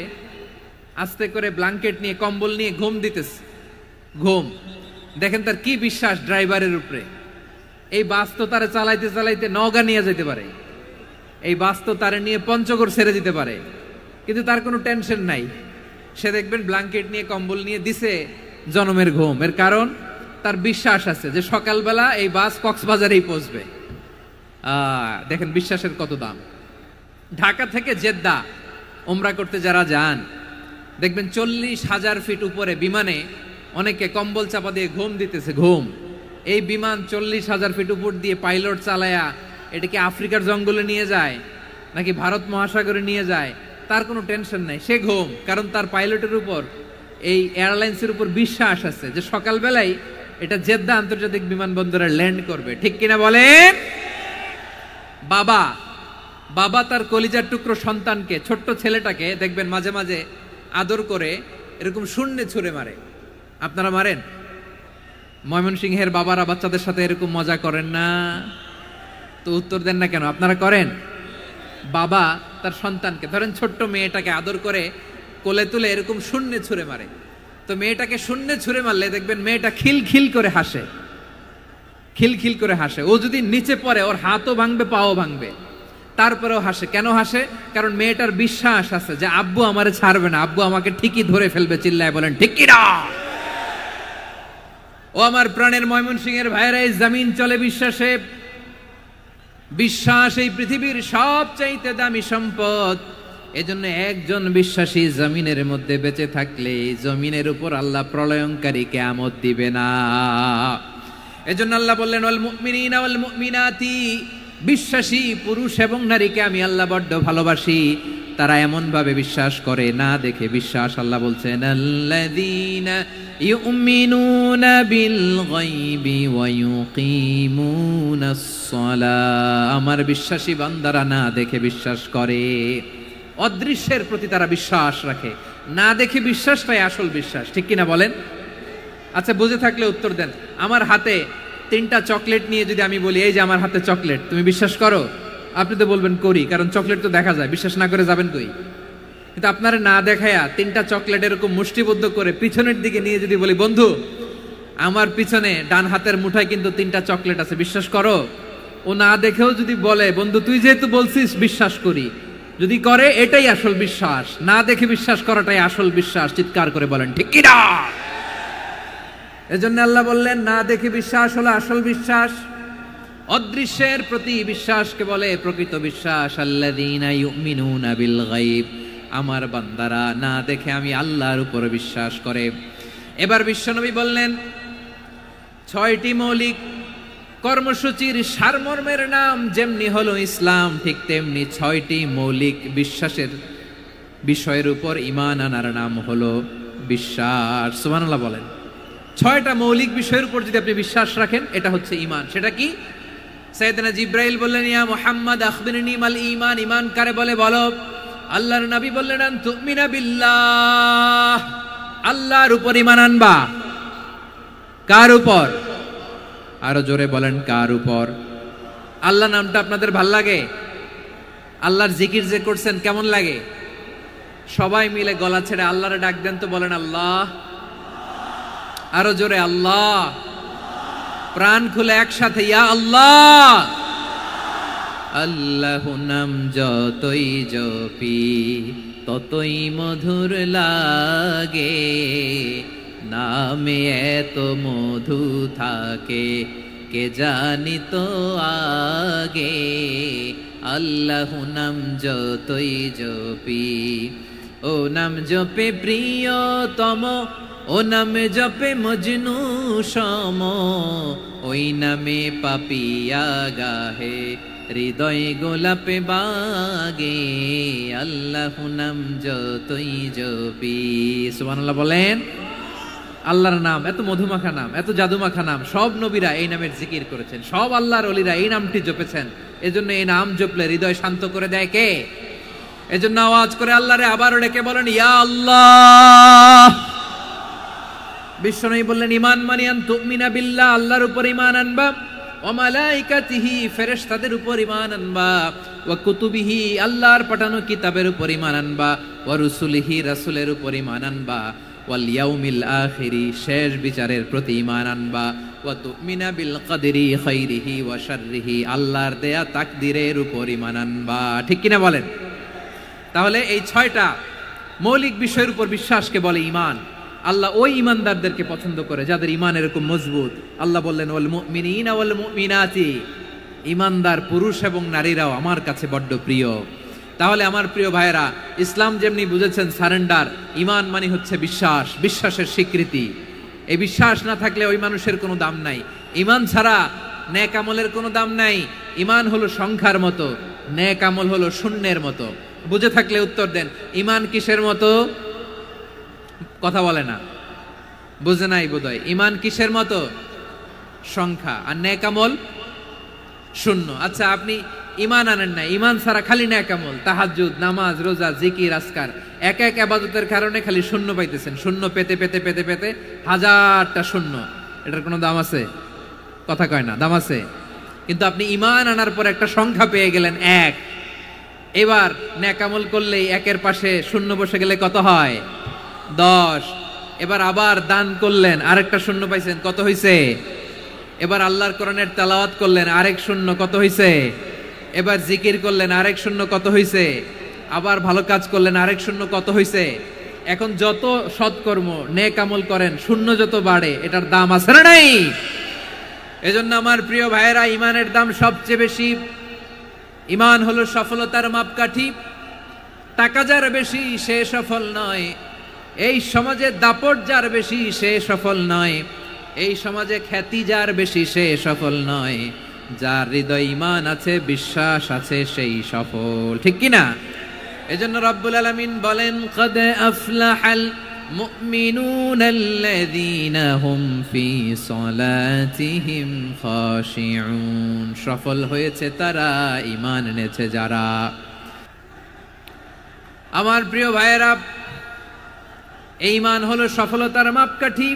আস্তে করে ব্ল্যাঙ্কেট নিয়ে, কম্বল নিয়ে ঘুম দিতেছে। ঘুম দেখেন তার কি বিশ্বাস ড্রাইভারের উপরে। এই বাস তো তারা চালাইতে চালাইতে নওগাঁ নিয়ে যেতে পারে, এই বাস তো তারা নিয়ে পঞ্চগড় ছেড়ে দিতে পারে, কিন্তু তার কোনো টেনশন নাই। সে দেখবেন ব্ল্যাঙ্কেট নিয়ে কম্বল নিয়ে দিছে জনমের ঘুম। এর কারণ তার বিশ্বাস আছে যে সকালবেলা এই বাস কক্সবাজারেই পৌঁছবে। দেখেন বিশ্বাসের কত দাম। ঢাকা থেকে জেদ্দা ওমরা করতে যারা যান দেখবেন 40,000 ফিট উপরে বিমানে অনেকে কম্বল চাপা দিয়ে ঘুম দিতেছে। ঘুম, এই বিমান 40,000 ফিট উপর দিয়ে পাইলট চালায়া এটাকে আফ্রিকার জঙ্গলে নিয়ে যায় নাকি ভারত মহাসাগরে নিয়ে যায় তার কোনো টেনশন নাই, সে ঘুম। কারণ তার পাইলটের উপর, এই এয়ারলাইন্সের উপর বিশ্বাস আছে যে সকালবেলায় এটা জেদ্দা আন্তর্জাতিক বিমানবন্দরে ল্যান্ড করবে। ঠিক কিনা বলেন? বাবা তার কলিজার টুকরো সন্তানকে, ছোট্ট ছেলেটাকে দেখবেন মাঝে মাঝে আদর করে এরকম শূন্যে ছুঁড়ে মারে। আপনারা মারেন? ময়মনসিংহের বাবারা বাচ্চাদের সাথে এরকম মজা করেন না? তো উত্তর দেন না কেন? আপনারা করেন? বাবা তার সন্তানকে, ধরেন ছোট্ট মেয়েটাকে আদর করে কোলে তুলে এরকম শূন্যে ছুঁড়ে মারে। তো মেয়েটাকে শূন্যে ছুঁড়ে মারলে দেখবেন মেয়েটা খিলখিল করে হাসে, খিলখিল করে হাসে। ও যদি নিচে পড়ে ওর হাতও ভাঙবে, পাও ভাঙবে, তারপরেও হাসে। কেন হাসে? কারণ মেয়েটার বিশ্বাস আছে যে আব্বু আমারে ছাড়বে না, আব্বু আমাকে ঠিকই ধরে ফেলবে। চিল্লায় বলেন ঠিক কি না? ও আমার প্রাণের ময়মনসিংহের ভাইরা, এই জমিন চলে বিশ্বাসে। বিশ্বাস এই পৃথিবীর সবচাইতে দামি সম্পদ। এজন্য একজন বিশ্বাসী জমিনের মধ্যে বেঁচে থাকলে জমিনের উপর আল্লাহ প্রলয়ঙ্কারী কিয়ামত দিবে না। এজন্য আল্লাহ বললেন ওয়াল মুমিনিনা ওয়াল মুমিনাতি, বিশ্বাসী পুরুষ এবং নারীকে আমি আল্লাহ বড্ড ভালোবাসি। তারা এমন ভাবে বিশ্বাস করে না দেখে বিশ্বাস। আল্লাহ বলছেন আল্লাযীনা ইউমিনুনা বিল গায়বি ওয়া ইউকিমুনাস সালাহ, আমার বিশ্বাসী বান্দারা না দেখে বিশ্বাস করে। অদৃশ্যের প্রতি তারা বিশ্বাস রাখে, না দেখে বিশ্বাসটাই আসল বিশ্বাস। ঠিক কিনা বলেন? আচ্ছা, বুঝে থাকলে উত্তর দেন। আমার হাতে 3টা চকলেট নিয়ে যদি আমি বলি এই যে আমার হাতে চকলেট, তুমি বিশ্বাস করো? আপনি তো বলবেন করি, কারণ চকলেট তো দেখা যায়। বিশ্বাস না করে যাবেন কই? কিন্তু আপনারা না দেখায়া 3টা চকলেট এরকম মুষ্টিবদ্ধ করে পিছনের দিকে নিয়ে যদি বলি বন্ধু আমার পিছনে ডান হাতের মুঠায় কিন্তু 3টা চকলেট আছে, বিশ্বাস করো? ও না দেখেও যদি বলে বন্ধু তুই যেহেতু বলছিস বিশ্বাস করি, যদি করে এটাই আসল বিশ্বাস। না দেখে বিশ্বাস করাটাই আসল বিশ্বাস। চিৎকার করে বলেন ঠিক কি না? এজন্য আল্লাহ বললেন না দেখে বিশ্বাস হলো আসল বিশ্বাস। অদৃশ্যের প্রতি বিশ্বাসকে বলে প্রকৃত বিশ্বাস। আল্লাযীনা ইউমিনুনা বিল গায়ব, আমার বান্দারা না দেখে আমি আল্লাহর উপর বিশ্বাস করে। এবার বিশ্বনবী বললেন 6টি মৌলিক কর্মসূচির সারমর্মের নাম যেমনি হলো ইসলাম, ঠিক তেমনি 6টি মৌলিক বিশ্বাসের বিষয়ের উপর ঈমান আনার নাম হলো বিশ্বাস। সুবহানাল্লাহ বলেন। 6টা মৌলিক বিষয়ের উপর যদি আপনি বিশ্বাস রাখেন এটা হচ্ছে ঈমান। সেটা কি? সাইয়েদনা জিবরাইল বললেন ইয়া মুহাম্মদ আখবিরনি মাল ঈমান, ঈমান কারে বলে বলো। আল্লাহর নবী বললেন আন তুমিনা বিল্লাহ, আল্লাহর উপর ঈমান আনবা। কার উপর? আরো জোরে বলেন কার উপর? আল্লাহ নামটা আপনাদের ভাল লাগে? আল্লাহর জিকির যে করছেন কেমন লাগে? সবাই মিলে গলা ছেড়ে আল্লাহরে ডাক দেন তো, বলেন আল্লাহ। আরো জোরে আল্লাহ। প্রাণ খুলে একসাথে ইয়া আল্লাহ। আল্লাহ নাম যতই জপি ততই মধুর লাগে, নামে এত মধু থাকে কে জানি তো আগে। আল্লাহ নাম যতই জপি, ও নাম জপে প্রিয়তম, ও নামে জপে মজনু সম, ওই নামে পাপিয়া গাহে হৃদয় গোলাপে বাগে। আল্লাহ নাম যতই জপি। সুবহানাল্লাহ বলেন। আল্লাহর নাম এত মধুমাখা নাম, এত জাদুমাখা নাম, সব নবীরা এই নামের জিকির করেছেন, সব আল্লাহর ওলিরা এই নামটি জপেছেন। এজন্য এই নাম জপলে হৃদয় শান্ত করে দেয় কে? এজন্য আওয়াজ করে আল্লাহরে আবারও ডেকে বলেন ইয়া আল্লাহ। বিশ্বনবী বললেন ঈমান মানে আন তুমিনা বিল্লাহ, আল্লাহর উপর ঈমান আনবা, ওয়া মালাইকাতিহি ফেরেশতাদের উপর ঈমান আনবা, ওয়া কুতুবিহি আল্লাহর পাঠানো কিতাবের উপর ঈমান আনবা, ওয়া রুসুলিহি রাসূলের উপর ঈমান আনবা, ওয়াল ইয়াউমিল আখিরি শেষ বিচারের প্রতি ঈমান আনবা, ওয়া তুমিনা বিল কদরি খাইরিহি ওয়া শাররিহি আল্লাহর দেয়া তাকদীরের উপর ঈমান আনবা। ঠিক কিনা বলেন? তাহলে এই 6টা মৌলিক বিষয়ের উপর বিশ্বাসকে বলে ঈমান। আল্লাহ ওই ঈমানদারদেরকে পছন্দ করে যাদের ঈমান এরকম মজবুত। আল্লাহ বললেন ওয়াল মুমিনিনা ওয়াল মুমিনাতি, ঈমানদার পুরুষ এবং নারীরাও আমার কাছে বড্ড প্রিয়। তাহলে আমার প্রিয় ভাইয়েরা, ইসলাম যেমনি বুঝেছেন সারেন্ডার, ঈমান মানে হচ্ছে বিশ্বাস, বিশ্বাসের স্বীকৃতি। এই বিশ্বাস না থাকলে ওই মানুষের কোনো দাম নাই। ঈমান ছাড়া নেক আমলের কোনো দাম নাই। ঈমান হলো সংখ্যার মতো, নেক আমল হলো শূন্যের মতো। বুঝে থাকলে উত্তর দেন, ঈমান কিসের মতো? কথা বলে না, বুঝে নাই বোধহয়। ঈমান কিসের মতো? সংখ্যা। আর নেক আমল শূন্য। আচ্ছা, আপনি ঈমান আনেন না, ঈমান ছাড়া খালি নেক আমল, তাহাজ্জুদ, নামাজ, রোজা, জিকির, আজকার, এক এক ইবাদতের কারণে খালি শূন্য পাইতেছেন। শূন্য পেতে পেতে পেতে পেতে হাজারটা শূন্য। এটার কোনো দাম আছে? কথা কয় না, দাম আছে। কিন্তু আপনি ঈমান আনার পর একটা সংখ্যা পেয়ে গেলেন, এক। এবার নেক আমল করলেই একের পাশে শূন্য বসে গেলে কত হয়? 10। এবার আবার দান করলেন, আরেকটা শূন্য পাইছেন, কত হইছে? এবার আল্লাহর কোরআনের তেলাওয়াত করলেন, আরেক শূন্য, কত হইছে? এবার জিকির করলেন, আরেক শূন্য, কত হইছে? আবার ভালো কাজ করলেন, আরেক শূন্য, কত হইছে? এখন যত সৎকর্ম নেক আমল করেন, শূন্য যত বাড়ে, এটার দাম আছে না নাই? এজন্য আমার প্রিয় ভাইয়েরা, ঈমানের দাম সবচেয়ে বেশি। ঈমান হলো সফলতার মাপকাঠি। টাকা যার বেশি সে সফল নয়, এই সমাজে দাপট যার বেশি সে সফল নয়, এই সমাজে খ্যাতি যার বেশি সে সফল নয়, যার হৃদয় ঈমান আছে, বিশ্বাস আছে, সেই সফল। ঠিক কি না? এজন্য রব্বুল আলামিন বলেন, কদ আফলাহাল মুমিনুনাল্লাযীনা হুম ফি সলাতিহিম খাশিউন। সফল হয়েছে তারা, ঈমান এনেছে যারা। আমার প্রিয় ভাইয়েরা, এই ঈমান হলো সফলতার মাপকাঠি।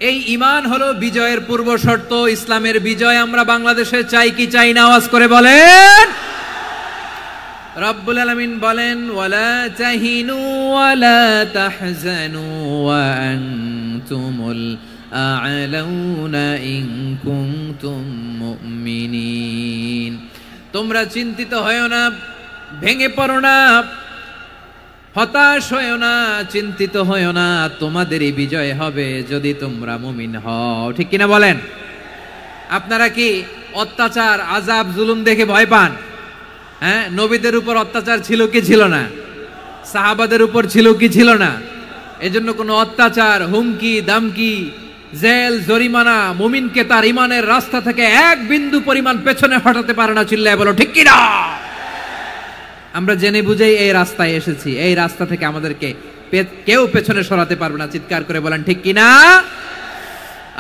এই ঈমান হলো বিজয়ের পূর্ব শর্ত। ইসলামের বিজয় আমরা বাংলাদেশে চাই কি চাই না? আওয়াজ করে বলেন। রব্বুল আলামিন বলেন, ওয়ালা তাহিনু ওয়ালা তাহজানু ওয়া আনতুমুল আ'লাউনা ইন কুনতুম মুমিনিন। তোমরা চিন্তিত হয়ো না, ভেঙে পড়ো না, হতাশ হয়ো না, চিন্তিত হয়ো না, তোমাদেরই বিজয় হবে যদি তোমরা মুমিন হও। ঠিক কিনা বলেন? আপনারা কি অত্যাচার, আযাব, জুলুম দেখে ভয় পান? হ্যাঁ, নবীদের উপর অত্যাচার ছিল কি ছিল না? সাহাবাদের উপর ছিল কি ছিল না? এজন্য কোনো অত্যাচার, হুমকি, দামকি, জেল, জরিমানা মুমিনকে তার ঈমানের রাস্তা থেকে এক বিন্দু পরিমাণ পেছনে হটাতে পারে না। চিল্লায় বলো ঠিক কিনা? আমরা জেনে বুঝেই এই রাস্তায় এসেছি, এই রাস্তা থেকে আমাদেরকে কেউ পেছনে সরাতে পারবে না। চিৎকার করে বলেন ঠিক কিনা?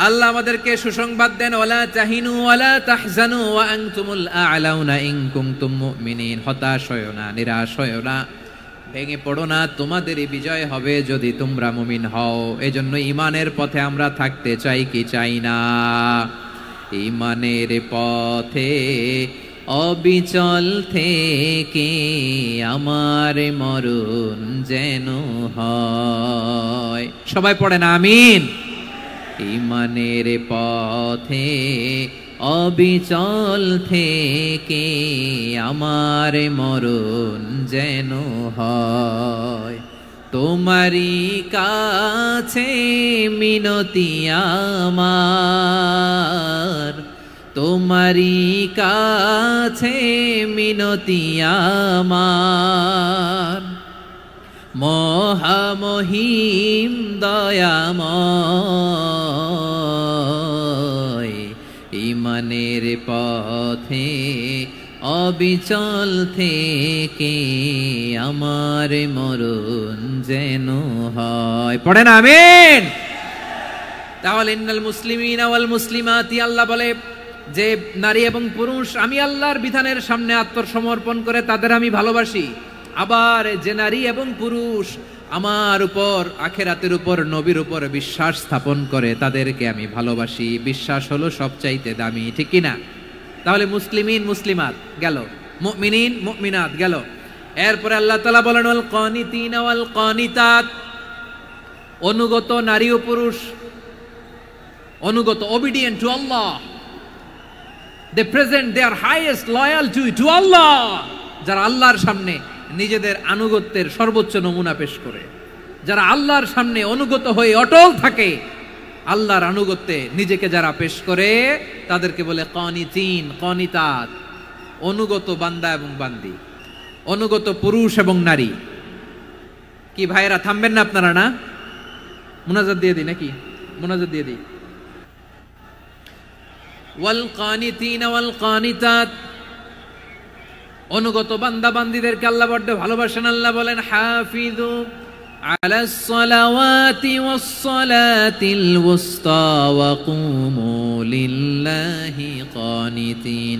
আল্লাহ আমাদেরকে সুসংবাদ দেন, ওয়ালা তাহিনু ওয়ালা তাহজানু ওয়া আনতুমুল আ'লাউনা ইন কুনতুম মুমিনিন। হতাশ হয়ো না, নিরাশ হয়ো না, ভেঙে পড়ো না, তোমাদেরই বিজয় হবে যদি তোমরা মুমিন হও। এজন্য ঈমানের পথে আমরা থাকতে চাই কি চাই না? ঈমানের পথে অবিচল থেকে আমার মরণ যেন হয়। সবাই পড়েন আমিন। ঈমানের পথে অবিচল থেকে আমার মরণ যেন হয়। তোমারই কাছে মিনতি আমার, তোমারই কাছে মিনতি আমার, মহামহিম দয়াময়। ঈমানের পথে অবিচল থেকে আমার মরণ যেন হয়। পড়েন আমিন। তাহলে ইন্নাল মুসলিমিনা ওয়াল মুসলিমাতি, আল্লাহ বলে যে নারী এবং পুরুষ আমি আল্লাহর বিধানের সামনে আত্মসমর্পণ করে তাদের আমি ভালোবাসি। আবার যে নারী এবং পুরুষ আমার উপর, আখিরাতের উপর, নবীর উপর বিশ্বাস স্থাপন করে তাদেরকে আমি ভালোবাসি। বিশ্বাস হলো সবচাইতে দামি। ঠিক কিনা? তাহলে মুসলিমিন মুসলিমাত গেল, মুমিনিন মুমিনাত গেল। এরপরে আল্লাহ তাআলা বলেন, ওয়াল কানিতিনা ওয়াল কানিতাত, অনুগত নারী ও পুরুষ, অনুগত, obedient to Allah, they present their highest loyalty to Allah। যারা আল্লাহর সামনে নিজেদের আনুগত্যের সর্বোচ্চ নমুনা পেশ করে। যারা আল্লাহর সামনে অনুগত হয়ে অটল থাকে, আল্লাহর আনুগত্যে নিজেকে যারা পেশ করে, তাদেরকে বলে কানিতিন, কানিতাত, অনুগত বান্দা এবং বান্দি, অনুগত পুরুষ এবং নারী। কি ভাইয়েরা, থামবেন না আপনারা? না, মুনাজাত দিয়ে দিই নাকি? মুনাজাত দিয়ে দিই। ওয়াল কানিতিন ওয়াল কানিতাত, অনুগত বান্দা বান্দিদেরকে আল্লাহ বড্ড ভালোবাসেন। আল্লাহ বলেন হাফিজু আলাস সালাওয়াতি ওয়াস সালাতিল ওয়ুসতা ওয়া কুমু লিল্লাহি কানিতিন,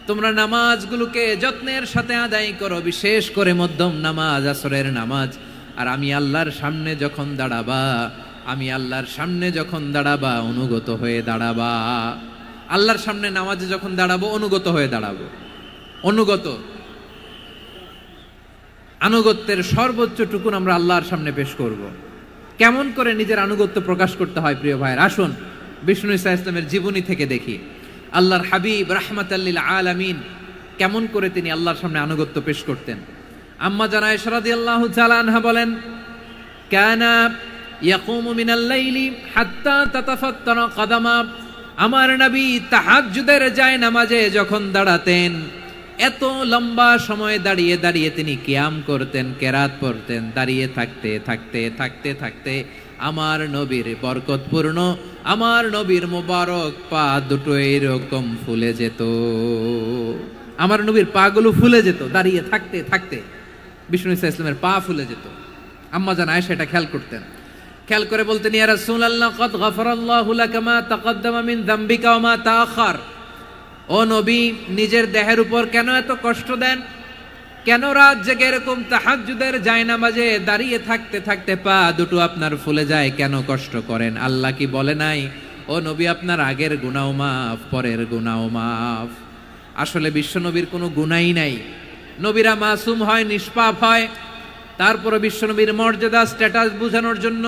তোমরা নামাজগুলোকে যত্নের সাথে আদায় করো, বিশেষ করে মধ্যম নামাজ, আসরের নামাজ। আর আমি আল্লাহর সামনে যখন দাঁড়াবা, আমি আল্লাহর সামনে যখন দাঁড়াবা অনুগত হয়ে দাঁড়াবা। আল্লাহর সামনে নামাজে যখন দাঁড়াবো অনুগত হয়ে দাঁড়াবো। অনুগত, আনুগত্যের সর্বোচ্চ টুকুন আমরা আল্লাহর সামনে পেশ করব। কেমন করে নিজের আনুগত্য প্রকাশ করতে হয় প্রিয় ভাইয়ের, আসুন বিষ্ণু ঈসা ইসলামের জীবনী থেকে দেখি। আল্লাহর হাবিব রাহমাতাল লিল আলামিন কেমন করে তিনি আল্লাহর সামনে আনুগত্য পেশ করতেন। আম্মা জান আয়েশা রাদিয়াল্লাহু তাআলা আনহা বলেন, কানা ইয়াকুমু মিনাল লাইলি হাত্তা তাতাফাত্তারা কদামা, আমার নবী তাহাজ্জুদের জায়নামাজে যখন দাঁড়াতেন, এত লম্বা সময় দাঁড়িয়ে দাঁড়িয়ে তিনি কিয়াম করতেন, কেরাত পড়তেন। দাঁড়িয়ে থাকতে থাকতে থাকতে থাকতে আমার নবীর বরকতপূর্ণ, আমার নবীর মোবারক পা দুটো এরকম ফুলে যেত। আমার নবীর পা গুলো ফুলে যেত দাঁড়িয়ে থাকতে থাকতে। বিষ্ণু ঈসা ইসলামের পা ফুলে যেত। আম্মা জান আয়েশা এটা খেয়াল করতেন। খেয়াল করে বলতেন, ইয়া রাসূলুল্লাহ কদ গফারাল্লাহু লাকা মা তাকদ্দামা মিন যামবিকা ওয়া মা তাআখার। ও নবী, নিজের দেহের উপর কেন এত কষ্ট দেন? কেন রাত জেগে এরকম তাহাজ্জুদের জায়নামাজে দাঁড়িয়ে থাকতে থাকতে পা দুটো আপনার ফুলে যায়? কেন কষ্ট করেন? আল্লাহ কি বলে নাই, ও নবী আপনার আগের গুনাহ মাফ, পরের গুনাহ মাফ? আসলে বিশ্ব নবীর কোনো গুনাই নাই। নবীরা মাসুম হয়, নিষ্পাপ হয়। তারপরে বিশ্ব নবীর মর্যাদা, স্ট্যাটাস বোঝানোর জন্য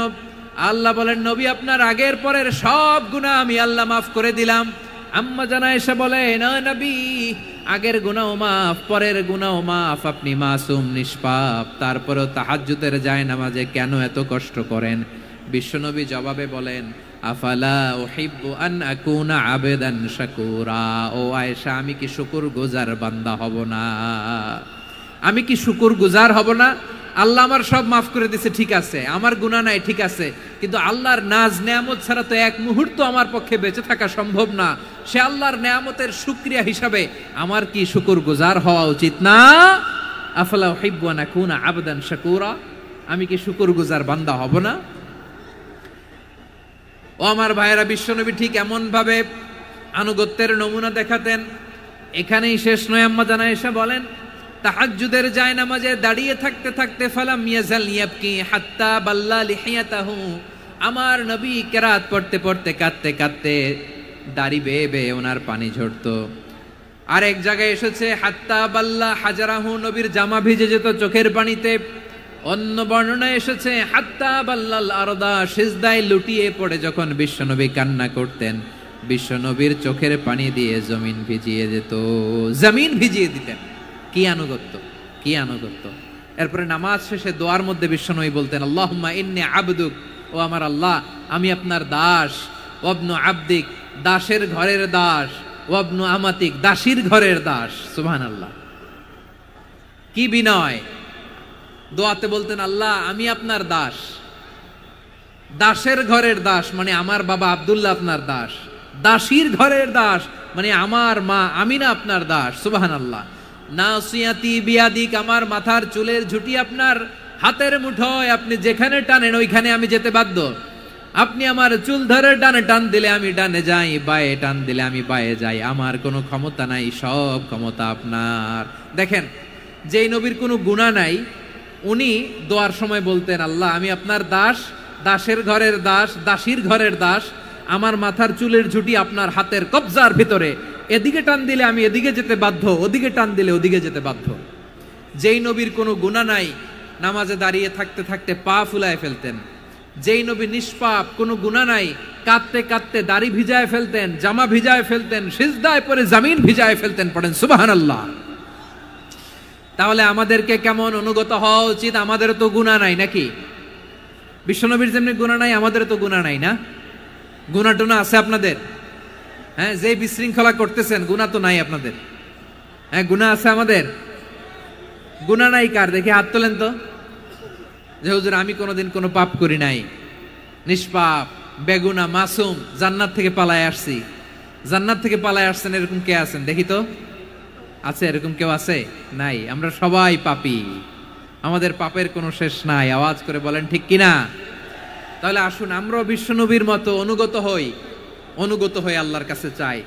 আল্লাহ বলেন, নবী আপনার আগের পরের সব গুনাহ আমি আল্লাহ মাফ করে দিলাম। আম্মা জান আয়েশা বলে, না নবী, আগের গুনাহ মাফ, পরের গুনাহ মাফ, আপনি মাসুম, নিষ্পাপ, তারপরেও তাহাজ্জুদের জায়নামাজে কেন এত কষ্ট করেন? বিশ্বনবী জবাবে বলেন, আফালা উহিব্বু আন আকুনা আবেদান শাকুরা। ও আয়েশা, আমি কি শুকরগুজার বান্দা হব না? আমি কি শুকরগুজার হব না? আল্লাহ আমার সব মাফ করে দিয়েছে, ঠিক আছে, আমার গুনাহ নাই, ঠিক আছে, কিন্তু আল্লাহর নাজ নেয়ামত ছাড়া তো এক মুহূর্ত আমার পক্ষে বেঁচে থাকা সম্ভব না। সে আল্লাহর নেয়ামতের শুকরিয়া হিসাবে আমার কি শুকরগুজার হওয়া উচিত না? আফালা উহিব্বু আন আকুনা আবদান শাকুরা, আমি কি শুকরগুজার বান্দা হব না? ও আমার ভাইয়েরা, বিশ্বনবী ঠিক এমন ভাবে আনুগত্যের নমুনা দেখাতেন। এখানেই শেষ নয়। আম্মা জান আয়েশা বলেন, তাহাজ্জুদের জায়নামাজে দাঁড়িয়ে থাকতে থাকতে ফালাম ইয়াজাল ইয়াবকি হাত্তা বাল্লা লিহিয়াতাহু, আমার নবী কেরাত পড়তে পড়তে কাঁদতে কাঁদতে দাড়ি বেয়ে বেয়ে ওনার পানি ঝরতো। আর এক জায়গায় এসেছে হাত্তা বাল্লা হাজারাহু, নবীর জামা ভিজে যেত চোখের পানিতে। অন্য বর্ণনায় এসেছে হাত্তা বাল্লাল আরদা, সিজদায় লুটিয়ে পড়ে যখন বিশ্বনবী কান্না করতেন, বিশ্বনবীর চোখের পানি দিয়ে জমিন ভিজিয়ে যেত, জমিন ভিজিয়ে দিতেন। কি আনুগত্য, কি আনুগত্য! এরপরে নামাজ শেষে দোয়ার মধ্যে বিশ্বনবী বলতেন, আল্লাহুম্মা ইন্নী আবদুক, ও আমার আল্লাহ, আমি আপনার দাস। ওয়াবনু আবদিক, দাসের ঘরের দাস। ওয়াবনু আমাতিক, দাসীর ঘরের দাস। সুবহানাল্লাহ, কি বিনয়! দোয়াতে বলতেন, আল্লাহ আমি আপনার দাস। দাসের ঘরের দাস মানে আমার বাবা আব্দুল্লাহ আপনার দাস। দাসীর ঘরের দাস মানে আমার মা আমিনা আপনার দাস। সুবহানাল্লাহ। নাসিয়াতি বিয়াদিক, আমার মাথার চুলের ঝুঁটি আপনার হাতের মুঠোয়, আপনি যেখানে টানেন ওইখানে আমি যেতে বাধ্য। আপনি আমার চুল ধরে ডানে টান দিলে আমি ডানে যাই, বায়ে টান দিলে আমি বায়ে যাই। আমার কোনো ক্ষমতা নাই, সব ক্ষমতা আপনার। দেখেন, যেই নবীর কোনো গুনাহ নাই, উনি দোয়ার সময় বলতেন, আল্লাহ আমি আপনার দাস, দাসের ঘরের দাস, দাসীর ঘরের দাস। আমার মাথার চুলের ঝুঁটি আপনার হাতের কবজার ভিতরে, এদিকে টান দিলে আমি এদিকে যেতে বাধ্য, ওদিকে টান দিলে ওদিকে যেতে বাধ্য। যেই নবীর কোনো গুনাহ নাই, নামাজে দাঁড়িয়ে থাকতে থাকতে পা ফুলায় ফেলতেন। যেই নবী নিষ্পাপ, কোনো গুনাহ নাই, কাঁদতে কাঁদতে দাড়ি ভিজায় ফেলতেন, জামা ভিজায় ফেলতেন, সিজদায় পরে জমিন ভিজায় ফেলতেন। পড়েন সুবহানাল্লাহ। তাহলে আমাদেরকে কেমন অনুগত হওয়া উচিত? আমাদেরও তো গুনাহ নাই নাকি? বিশ্বনবীর যেমনি গুনাহ নাই, আমাদেরও তো গুনাহ নাই, না? গুনাহ টুনা আছে আপনাদের? হ্যাঁ, যে বিশৃঙ্খলা করতেছেন গুনাহ তো নাই আপনাদের? হ্যাঁ, গুনাহ আছে আমাদের? গুনাহ নাই কার? দেখি হাত তোলেন তো, যে হুজুর আমি কোনোদিন কোনো পাপ করি নাই, নিষ্পাপ, বেগুনা, মাসুম, জান্নাত থেকে পালায় আসছি। জান্নাত থেকে পালায় আসছেন এরকম কে আছেন দেখি তো? আছে এরকম কেউ? আছে? নাই। আমরা সবাই পাপী, আমাদের পাপের কোনো শেষ নাই। আওয়াজ করে বলেন ঠিক কিনা? তাহলে আসুন আমরাও বিশ্বনবীর মতো অনুগত হই, অনুগত হয়ে আল্লাহর কাছে চাই।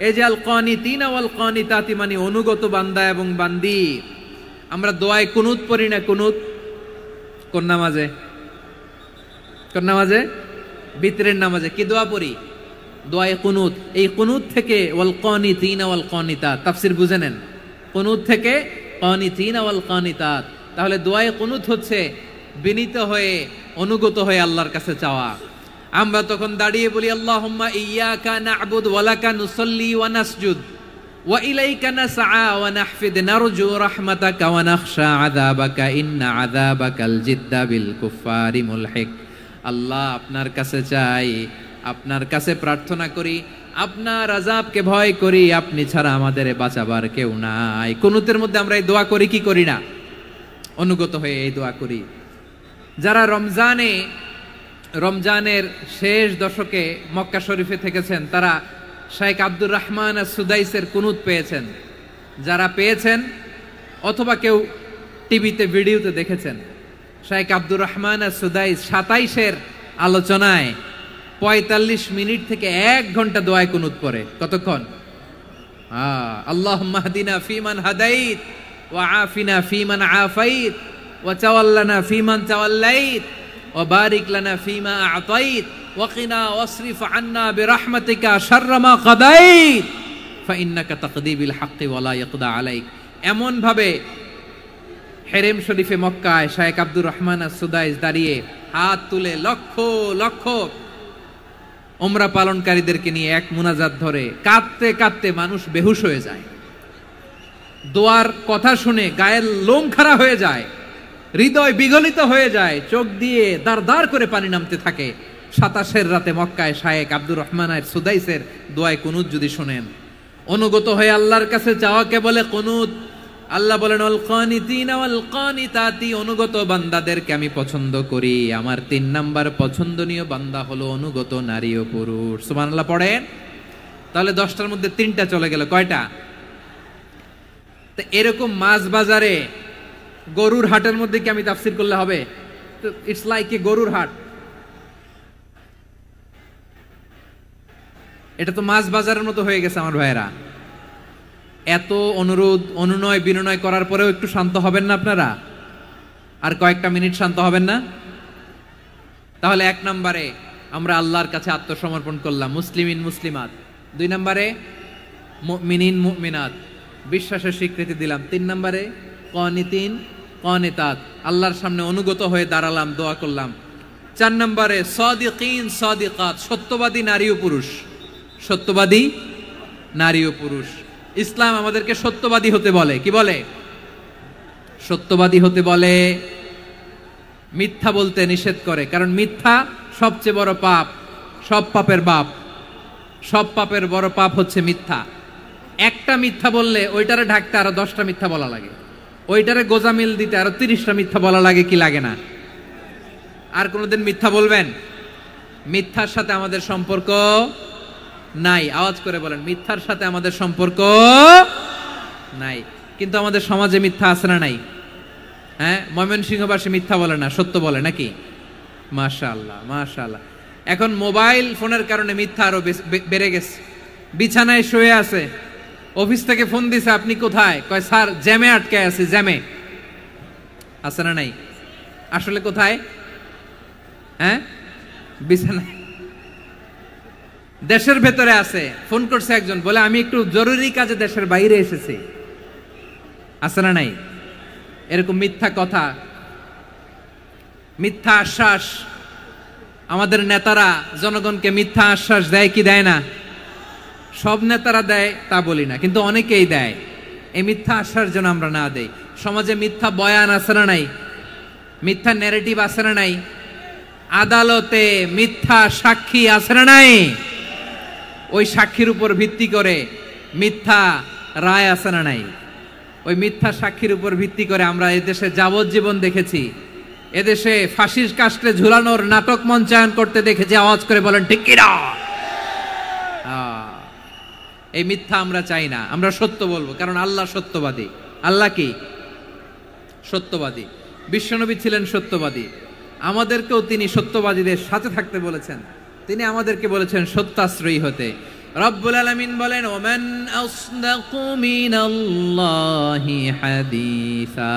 এই যে আল কানিতিনা ওয়াল কানিতাতি, মানে অনুগত বান্দা এবং বান্দি। আমরা দোয়ায় কুনুত পড়ি না? কুনুত কোন নামাজে? কোন নামাজে? বিতরের নামাজে কি দোয়া পড়ি? দোয়ায়ে কুনুত। এই কুনুত থেকে ওয়াল কানিতিনা ওয়াল কানিতাত, তাফসীর বুঝে নেন। কুনুত থেকে কানিতিনা ওয়াল কানিতাত। তাহলে দোয়ায়ে কুনুত হচ্ছে বিনীত হয়ে, অনুগত হয়ে আল্লাহর কাছে চাওয়া। আমরা তখন দাঁড়িয়ে বলি আল্লাহুম্মা ইয়্যাকা না'বুদু ওয়া লাকা নুসাল্লি ওয়া নাসজুদ ওয়া ইলাইকা নাসআ ওয়া নাহফিদ নারজু রাহমাতাকা ওয়া নাখশা আযাবাকা ইন্না আযাবাকাল জিদ্দা বিল কুফফারি মুলহিক। আল্লাহ, আপনার কাছে চাই, আপনার কাছে প্রার্থনা করি, আপনার আযাবকে ভয় করি, আপনি ছাড়া আমাদের বাঁচাবার কেউ নাই। কুনুতের মধ্যে আমরা এই দোয়া করি কি করি না? অনুগত হয়ে এই দোয়া করি। যারা রমজানের শেষ দশকে মক্কা শরীফে থেকেছেন, তারা শাইখ আব্দুর রহমান সুদাইসের কুনুত পেয়েছেন। যারা পেয়েছেন অথবা কেউ টিভিতে ভিডিওতে দেখেছেন, শাইখ আব্দুর রহমান সুদাইস 27-এর আলোচনায় 45 মিনিট থেকে 1 ঘন্টা দোয়ায় কুনুত পড়ে। কতক্ষণ? আল্লাহুম্মা হদিনা ফিমান হাদাইত ওয়া আফিনা ফিমান আফাইত ওয়া তাওয়াল্লানা ফিমান তাওয়াল্লাইত ওয়া বারিক লানা ফিমা আ'তাইত ওয়া কিনা ওয়াসরিফ আন্না বিরহমাতিকা শাররা মা কাদাইত ফা ইন্নাকা তাকদি বিল হাক্কি ওয়া লা ইয়াকদা আলাইক। এমন ভাবে হেরেম শরীফে মক্কায় শাইখ আব্দুর রহমান সুদাইস দাঁড়িয়ে হাত তুলে লক্ষ লক্ষ উমরা পালনকারীদেরকে নিয়ে এক মুনাজাত ধরে কাঁদতে কাঁদতে মানুষ বেহুশ হয়ে যায়। দোয়ার কথা শুনে গায়ের লোম খাড়া হয়ে যায়, হৃদয় বিগলিত হয়ে যায়, চোখ দিয়ে দাঁড় দাঁড় করে পানি নামতে থাকে। 27-এর রাতে মক্কায় শাইখ আব্দুর রহমান সুদাইসের দোয়ায় কুনুত যদি শুনেন, অনুগত হয়ে আল্লাহর কাছে চাওয়াকে বলে কুনুত। আল্লাহ বলেন আল কানিতিনা ওয়াল কানিতাতি, অনুগত বান্দাদেরকে আমি পছন্দ করি। আমার 3 নাম্বার পছন্দনীয় বান্দা হলো অনুগত নারী ও পুরুষ। সুবহানাল্লাহ পড়েন। তাহলে 10টার মধ্যে 3টা চলে গেল। কয়টা? তো এরকম মাছ বাজারে গরুর হাটের মধ্যে কি আমি তাফসীর করলে হবে? তো ইটস লাইক এ গরুর হাট। এটা তো মাছ বাজারের মতো হয়ে গেছে আমার ভাইয়েরা। এত অনুরোধ, অনুনয়, বিনয় করার পরেও একটু শান্ত হবেন না আপনারা? আর কয়েকটা মিনিট শান্ত হবেন না? তাহলে 1 নম্বরে আমরা আল্লাহর কাছে আত্মসমর্পণ করলাম, মুসলিমিন মুসলিমাত। 2 নম্বরে মুমিনিন মুমিনাত, বিশ্বাসের স্বীকৃতি দিলাম। 3 নম্বরে কানিতিন কানিতাত, আল্লাহর সামনে অনুগত হয়ে দাঁড়ালাম, দোয়া করলাম। 4 নম্বরে সাদিকিন সাদিকাত, সত্যবাদী নারী ও পুরুষ। সত্যবাদী নারী ও পুরুষ। ইসলাম আমাদেরকে সত্যবাদী হতে বলে। কি বলে? সত্যবাদী হতে বলে, মিথ্যা বলতে নিষেধ করে। কারণ মিথ্যা সবচেয়ে বড় পাপ, সব পাপের বাপ। সব পাপের বড় পাপ হচ্ছে মিথ্যা। একটা মিথ্যা বললে ওইটারে ঢাকতে আরো 10টা মিথ্যা বলা লাগে, ওইটারে গোজামিল দিতে আরো 30টা মিথ্যা বলা লাগে। কি লাগে না? আর কোনোদিন মিথ্যা বলবেন? মিথ্যার সাথে আমাদের সম্পর্ক নাই। আওয়াজ করে বলেন, মিথ্যার সাথে আমাদের সম্পর্ক নাই। কিন্তু আমাদের সমাজে মিথ্যা আছে না নাই? হ্যাঁ, ময়মনসিংহবাসী মিথ্যা বলে না, সত্য বলে নাকি? মাশাআল্লাহ মাশাআল্লাহ। এখন মোবাইল ফোনের কারণে মিথ্যা আরো বেড়ে গেছে। বিছানায় শুয়ে আছে, অফিস থেকে ফোন দিছে, আপনি কোথায়? কয় স্যার জ্যামে আটকে আছি। জ্যামে আছে না নাই? আসলে কোথায়? হ্যাঁ, বিছানায়। দেশের ভেতরে আছে। ফোন করছে একজন, বলে আমি একটু জরুরি কাজে দেশের বাইরে এসেছি। আছে না নাই? এরকম মিথ্যা কথা, মিথ্যা আশ্বাস। আমাদের নেতারা জনগণকে মিথ্যা আশ্বাস দেয় কি দেয় না? সব নেতারা দেয় তা বলি না, কিন্তু অনেকেই দেয়। এই মিথ্যা আশ্বাস যেন আমরা না দেই। সমাজে মিথ্যা বয়ান আছে না নাই? মিথ্যা ন্যারেটিভ আছে না নাই? আদালতে মিথ্যা সাক্ষী আছে না নাই? ওই সাক্ষীর উপর ভিত্তি করে মিথ্যা রায় আছে না নাই? ওই মিথ্যা সাক্ষীর উপর ভিত্তি করে আমরা এদেশে যাবজ্জীবন দেখেছি, এদেশে ফাঁসির কাস্টে ঝুলানোর নাটক মঞ্চায়ন করতে দেখেছি। আওয়াজ করে বলেন ঠিক কি না? এই মিথ্যা আমরা চাই না, আমরা সত্য বলবো, কারণ আল্লাহ সত্যবাদী। আল্লাহ কি? সত্যবাদী। বিশ্বনবী ছিলেন সত্যবাদী, আমাদেরকেও তিনি সত্যবাদীদের সাথে থাকতে বলেছেন। তিনি আমাদেরকে বলেছেন সত্যাশ্রয়ী হতে। রব্বুল আলামিন বলেন, ওমান আসদাকু মিনাল্লাহি হাদিসা,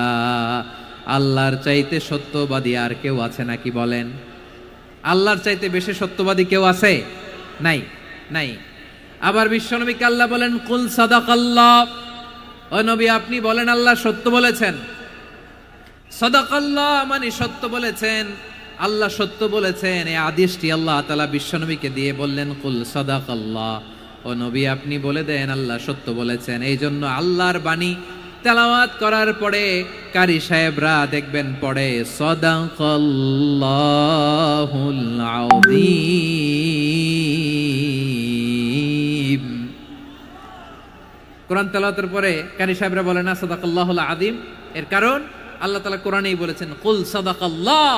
আল্লাহর চাইতে সত্যবাদী আর কেউ আছে নাকি বলেন? আল্লাহর চাইতে বেশি সত্যবাদী কেউ আছে? নাই, নাই। আবার বিশ্বনবীকে আল্লাহ বলেন, কুল সাদাকাল্লাহ, ও নবী আপনি বলেন আল্লাহ সত্য বলেছেন। সাদাকাল্লাহ মানে সত্য বলেছেন, আল্লাহ সত্য বলেছেন। এই আদেশটি আল্লাহ তাআলা বিশ্বনবীকে দিয়ে বললেন, কুল সাদাকাল্লাহ, ও নবী আপনি বলে দেন আল্লাহ সত্য বলেছেন। এই জন্য আল্লাহর বাণী তেলাওয়াত করার পরে কারি সাহেবরা দেখবেন পড়ে সাদাকাল্লাহুল আযীম। কোরআন তেলাওয়াতের পরে কারি সাহেবরা বলে না সাদাকাল্লাহুল আযীম, এর কারণ আল্লাহ তাআলা কোরআনেই বলেছেন কুল সাদাকাল্লাহ,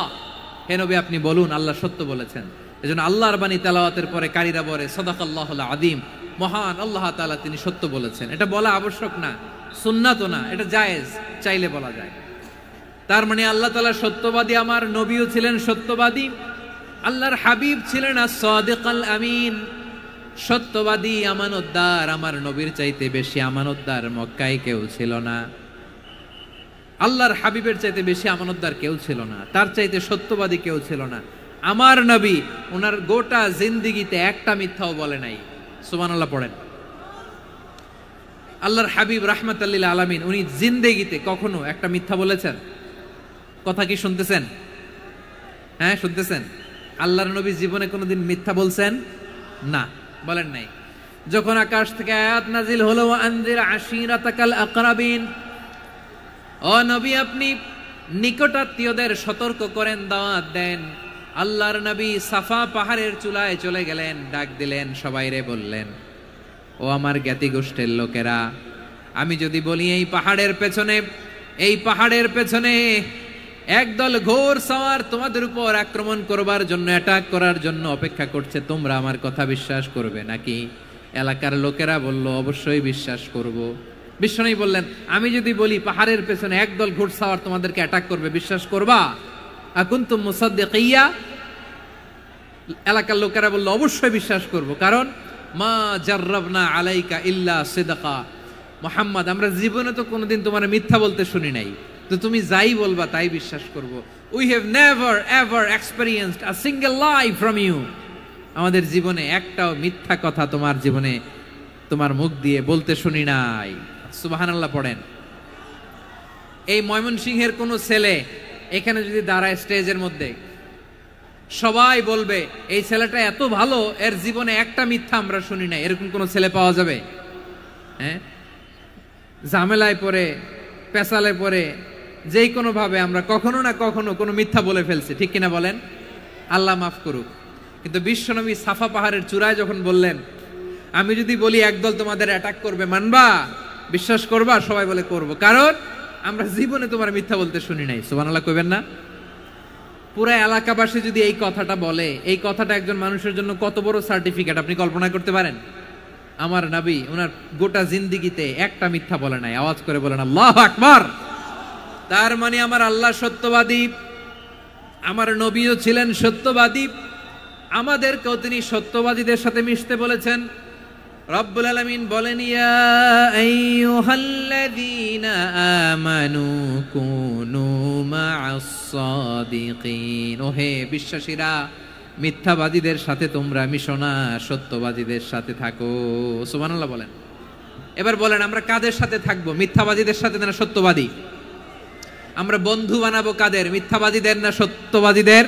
হে নবী আপনি বলুন আল্লাহ সত্য বলেছেন। এজন্য আল্লাহর বাণী তেলাওয়াতের পরে কারীরা বলে সাদাকাল্লাহুল আযীম, মহান আল্লাহ তাআলা তিনি সত্য বলেছেন। এটা বলা আবশ্যক না, সুন্নাতও না, এটা জায়েজ, চাইলে বলা যায়। তার মানে আল্লাহ তাআলা সত্যবাদী, আমার নবীও ছিলেন সত্যবাদী, আল্লাহর হাবিব ছিলেন as-সাদিকাল আমিন, সত্যবাদী, আমানতদার। আমার নবীর চাইতে বেশি আমানতদার মক্কায় কেউ ছিল না, আল্লাহর হাবিবের চাইতে বেশি আমানতদার কেউ ছিল না, তার চাইতে সত্যবাদী কেউ ছিল না। আমার নবী ওনার গোটা জিন্দেগিতে একটা মিথ্যাও বলে নাই। সুবহানাল্লাহ পড়েন। আল্লাহর হাবিব রাহমাতাল লিল আলামিন উনি জিন্দেগিতে কখনো একটা মিথ্যা বলেছেন? কথা কি শুনতেছেন? হ্যাঁ শুনতেছেন? আল্লাহর নবী জীবনে কোনোদিন মিথ্যা বলছেন? না, বলেন নাই। যখন আকাশ থেকে আয়াত নাজিল হলো আনজির আশিরাতাকাল আকরাবিন, ও নবী আপনি নিকটাত্মীয়দের সতর্ক করেন, দাওয়াত দেন। আল্লাহর নবী সাফা পাহাড়ের চূড়ায় চলে গেলেন, ডাক দিলেন, সবাইরে বললেন, ও আমার জ্ঞাতি গোষ্ঠীর লোকেরা, আমি যদি বলি এই পাহাড়ের পেছনে একদল ঘোর সওয়ার তোমাদের উপর আক্রমণ করবার জন্য, অ্যাটাক করার জন্য অপেক্ষা করছে, তোমরা আমার কথা বিশ্বাস করবে নাকি? এলাকার লোকেরা বলল অবশ্যই বিশ্বাস করব। বিশ্বনবী বললেন, আমি যদি বলি পাহাড়ের পেছনে একদল ঘোড়সাওয়ার তোমাদেরকে অ্যাটাক করবে, বিশ্বাস করবা? আকুনতুম মুসাদ্দিকিয়া? এলাকার লোকেরা বলল অবশ্যই বিশ্বাস করব, কারণ মা জাররাবনা আলাইকা ইল্লা সিদকা, মুহাম্মদ আমরা জীবনে তো কোনোদিন তোমার মিথ্যা বলতে শুনি নাই, তো তুমি যাই বলবা তাই বিশ্বাস করব। We have never ever experienced a single lie from you, আমাদের জীবনে একটাও মিথ্যা কথা তোমার জীবনে তোমার মুখ দিয়ে বলতে শুনি নাই। সুবহানাল্লাহ পড়েন। এই ময়মনসিংহের কোনো ছেলে এখানে যদি দাঁড়ায় স্টেজের মধ্যে, সবাই বলবে এই ছেলেটা এত ভালো, এর জীবনে একটা মিথ্যা আমরা শুনি নাই। এরকম কোন ছেলে পাওয়া যাবে? হ্যাঁ, ঝামেলায় পড়ে, পেশালে পড়ে, যেই কোনো ভাবে আমরা কখনো না কখনো কোনো মিথ্যা বলে ফেলছি, ঠিক কিনা বলেন? আল্লাহ মাফ করুক। কিন্তু বিশ্বনবী সাফা পাহাড়ের চূড়ায় যখন বললেন, আমি যদি বলি একদল তোমাদের অ্যাটাক করবে, মানবা? বিশ্বাস করবা? সবাই বলে করব, কারণ আমরা জীবনে তোমার মিথ্যা বলতে শুনি নাই। সুবহানাল্লাহ কইবেন না? পুরা এলাকাবাসী যদি এই কথাটা বলে, এই কথাটা একজন মানুষের জন্য কত বড় সার্টিফিকেট আপনি কল্পনা করতে পারেন? আমার নবী ওনার গোটা জিন্দেগিতে একটা মিথ্যা বলে নাই। আওয়াজ করে বলেন আল্লাহু আকবার। তার মানে আমার আল্লাহ সত্যবাদী, আমার নবীও ছিলেন সত্যবাদী, আমাদেরকেও তিনি সত্যবাদীদের সাথে মিশতে বলেছেন। রব্বুল আলামিন বলেন, ইয়া আইয়ুহাল্লাযীনা আমানু কুনু মা'আস সাদিকিন, ওহে বিশ্বাসীরা মিথ্যাবাদীদের সাথে তোমরা মিশো না, সত্যবাদীদের সাথে থাকো। সুবহানাল্লাহ বলেন। এবার বলেন আমরা কাদের সাথে থাকবো? মিথ্যাবাদীদের সাথে না সত্যবাদী? আমরা বন্ধু বানাবো কাদের? মিথ্যাবাদীদের না সত্যবাদীদের?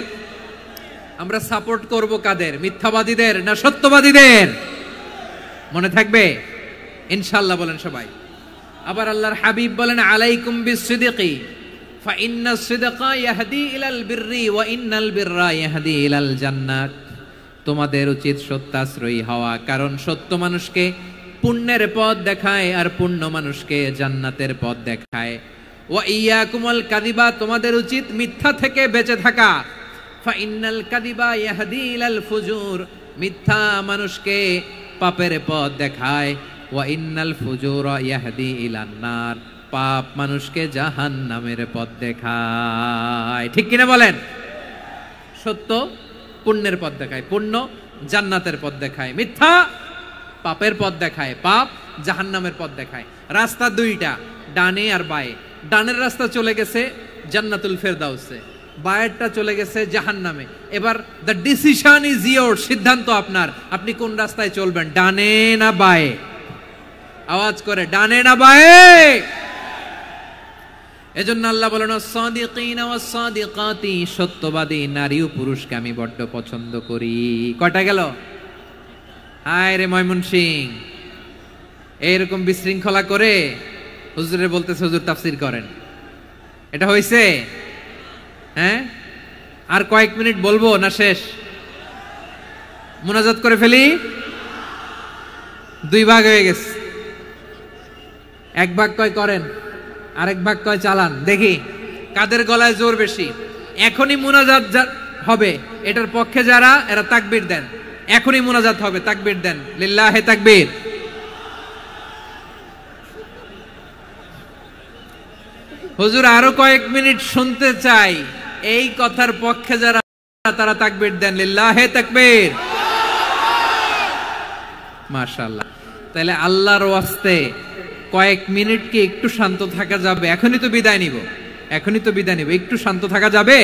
আমরা সাপোর্ট করব কাদের? মিথ্যাবাদীদের না সত্যবাদীদের? মনে থাকবে ইনশাআল্লাহ বলেন সবাই। আবার আল্লাহর হাবিব বলেন আলাইকুম বিসসিদকি ফাইন্নাস সিদকা ইয়াহদি ইলাল বিররি ওয়া ইন্নাল বিররা ইয়াহদি ইলাল জান্নাত। তোমাদের উচিত সত্যাশ্রয়ী হওয়া, কারণ সত্য মানুষকে পুণ্যের পথ দেখায় আর পুণ্য মানুষকে জান্নাতের পথ দেখায়। ওয়া ইয়াকুমুল কাযিবা, তোমাদের উচিত মিথ্যা থেকে বেঁচে থাকা। ফাইন্নাল কাযিবা ইয়াহদি ইলাল ফুজুর, মিথ্যা মানুষকে পাপের পথ দেখায়। ওয়া ইন্নাল ফুজুরা ইয়াহদি ইলান নার, পাপ মানুষকে জাহান্নামের পথ দেখায়। ঠিক কিনা বলেন? সত্য পুণ্যের পথ দেখায়, পুণ্য জান্নাতের পথ দেখায়, মিথ্যা পাপের পথ দেখায়, পাপ জাহান্নামের পথ দেখায়। রাস্তা দুইটা, ডানে আর বায়ে। ডানের রাস্তা চলে গেছে জান্নাতুল ফেরদাউসে, বায়েরটা চলে গেছে জাহান্নামে। এবার দ্য ডিসিশন ইজ ইয়োর, সিদ্ধান্ত আপনার, আপনি কোন রাস্তায় চলবেন, ডানে না বায়ে? আওয়াজ করে, ডানে না বায়ে? এজন্য আল্লাহ বলেন সাদিকিনা ওয়াস সাদিকাতি, সত্যবাদী নারী ও পুরুষকে আমি বড্ড পছন্দ করি। কয়টা গেল? হায় রে ময়মনসিং, এইরকম বিশৃঙ্খলা করে হুজুরে বলতেছে হুজুর তাফসীর করেন, এটা হইছে? হ্যাঁ, আর কয়েক মিনিট বলবো না শেষ? মুনাজাত করে ফেলি। দুই ভাগ হয়ে গেছে, এক ভাগ কয় করেন, আরেক ভাগ কয় চালান। দেখি কাদের গলায় জোর বেশি। এখনই মুনাজাত হবে, এটার পক্ষে যারা, এরা তাকবীর দেন। এখনই মুনাজাত হবে, তাকবীর দেন, লিল্লাহে তাকবীর। হুজুর আরো কয়েক মিনিট শুনতে চাই, এই কথার পক্ষে যারা, তারা তাকবীর দেন, লিল্লাহে তাকবীর। মাশাআল্লাহ। তাহলে আল্লাহর ওয়াস্তে কয়েক মিনিট কি একটু শান্ত থাকা যাবে? এখনই তো বিদায় নিব, এখনই তো বিদায় নিব, একটু শান্ত থাকা যাবে?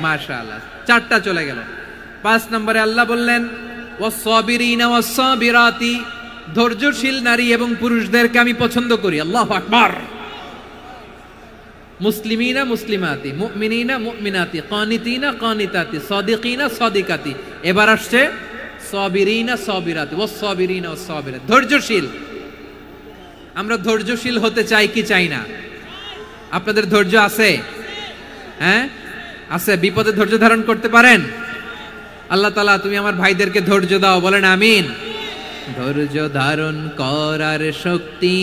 মাশাআল্লাহ, চারটা চলে গেল। 5 নম্বরে আল্লাহ বললেন ওয়াস-সাবিরিনা ওয়াস-সাবিরাতি, ধৈর্যশীল নারী এবং পুরুষদেরকে আমি পছন্দ করি। আল্লাহু আকবার। মুসলিমিনা মুসলিমাতি, মুমিনিনা মুমিনাতি, কানিতিনা কানিতাতি, সাদিকিনা সাদিকাতি। এবার আসছে সাবিরিনা সাবিরাতি, ওয়াস-সাবিরিনা ওয়াস-সাবিরাতি, ধৈর্যশীল। আমরা ধৈর্যশীল হতে চাই কি চাই না? আপনাদের ধৈর্য আছে? হ্যাঁ আছে। বিপদে ধৈর্য ধারণ করতে পারেন? আল্লাহ তাআলা তুমি আমার ভাইদেরকে ধৈর্য দাও, বলেন আমিন। ধৈর্য ধারণ করার শক্তি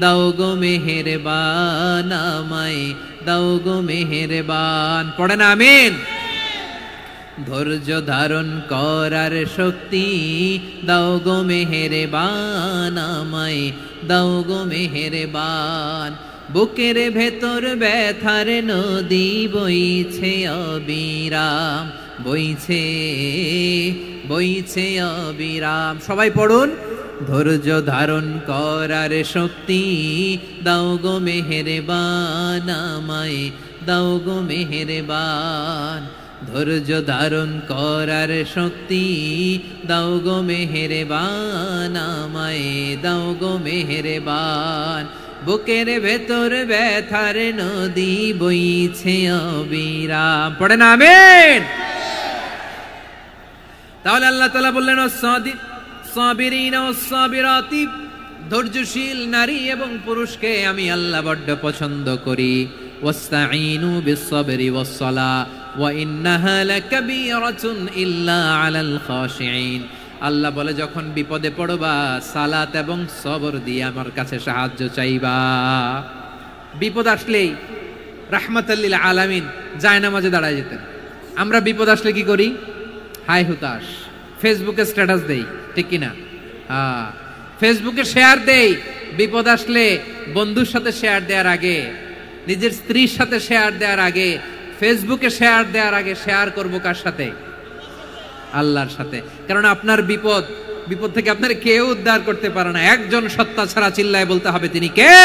দাও গো মেহেরবান, আমায় দাও গো মেহেরবান, পড়েন আমিন। ধৈর্য ধারণ করার শক্তি দাও গো মেহেরবান, আমায় দাও গো মেহেরবান। বুকের ভেতর ব্যথার নদী বইছে অবিরাম, বইছে বইছে অবিরাম। সবাই পড়ুন, ধৈর্য ধারণ করার শক্তি দাও গো মেহেরবান, আমায় দাও গো মেহেরবান। ধৈর্য ধারণ করার শক্তি দাও গো মেহেরবান, আমায় দাও গো মেহেরবান। বুকের ভেতর ব্যথার নদী বইছে অবিরাম, পড়েন আমিন। তাহলে আল্লাহ তাআলা বললেন সাবিরিনা ওয়াস-সাবিরাতি, ধৈর্যশীল নারী এবং পুরুষকে আমি আল্লাহ বড্ড পছন্দ করি। ওয়াস্তাঈনু বিস-সাবরি ওয়াস-সালাহ ওয়া ইন্নাহা লাকাবীরাতুন ইল্লা আলাল খাশিঈন। আল্লাহ বলে যখন বিপদে পড়বা সালাত এবং সবর দিয়ে আমার কাছে সাহায্য চাইবা। বিপদ আসলেই রাহমাতাল লিল আলামিন জায়নামাজে দাঁড়ায় যেতেন। আমরা বিপদ আসলে কি করি? হাই হুতাশ, ফেসবুকে স্ট্যাটাস দেই, ঠিক কিনা? ফেসবুকে শেয়ার দেই। বিপদ আসলে বন্ধুর সাথে শেয়ার দেওয়ার আগে, নিজের স্ত্রীর সাথে শেয়ার দেওয়ার আগে, ফেসবুকে শেয়ার দেওয়ার আগে শেয়ার করবো কার সাথে? আল্লাহর সাথে। কারণ আপনার বিপদ থেকে আপনার কেউ উদ্ধার করতে পারে না, একজন সত্তা ছাড়া। চিল্লায় বলতে হবে তিনি কে?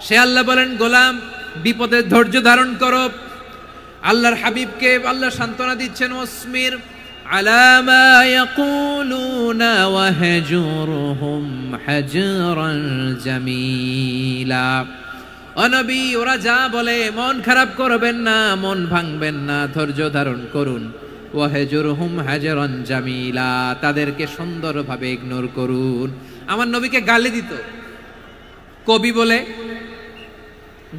সে আল্লাহ। বলেন গোলাম বিপদে ধৈর্য ধারণ করো। আল্লাহর হাবিবকে আল্লাহ সান্ত্বনা দিচ্ছেন, ওয়াসমির আলা মা ইয়াকুলুনা ওয়াহজুরহুম হাজরান জামিলা। ও নবী, ওরা যা বলে মন খারাপ করবেন না, মন ভাঙবেন না, ধৈর্য ধারণ করুন। ওয়াহজুরহুম হাজরান জামিলা, তাদেরকে সুন্দরভাবে ইগনোর করুন। আমার নবীকে গালি দিত, কবি বলে,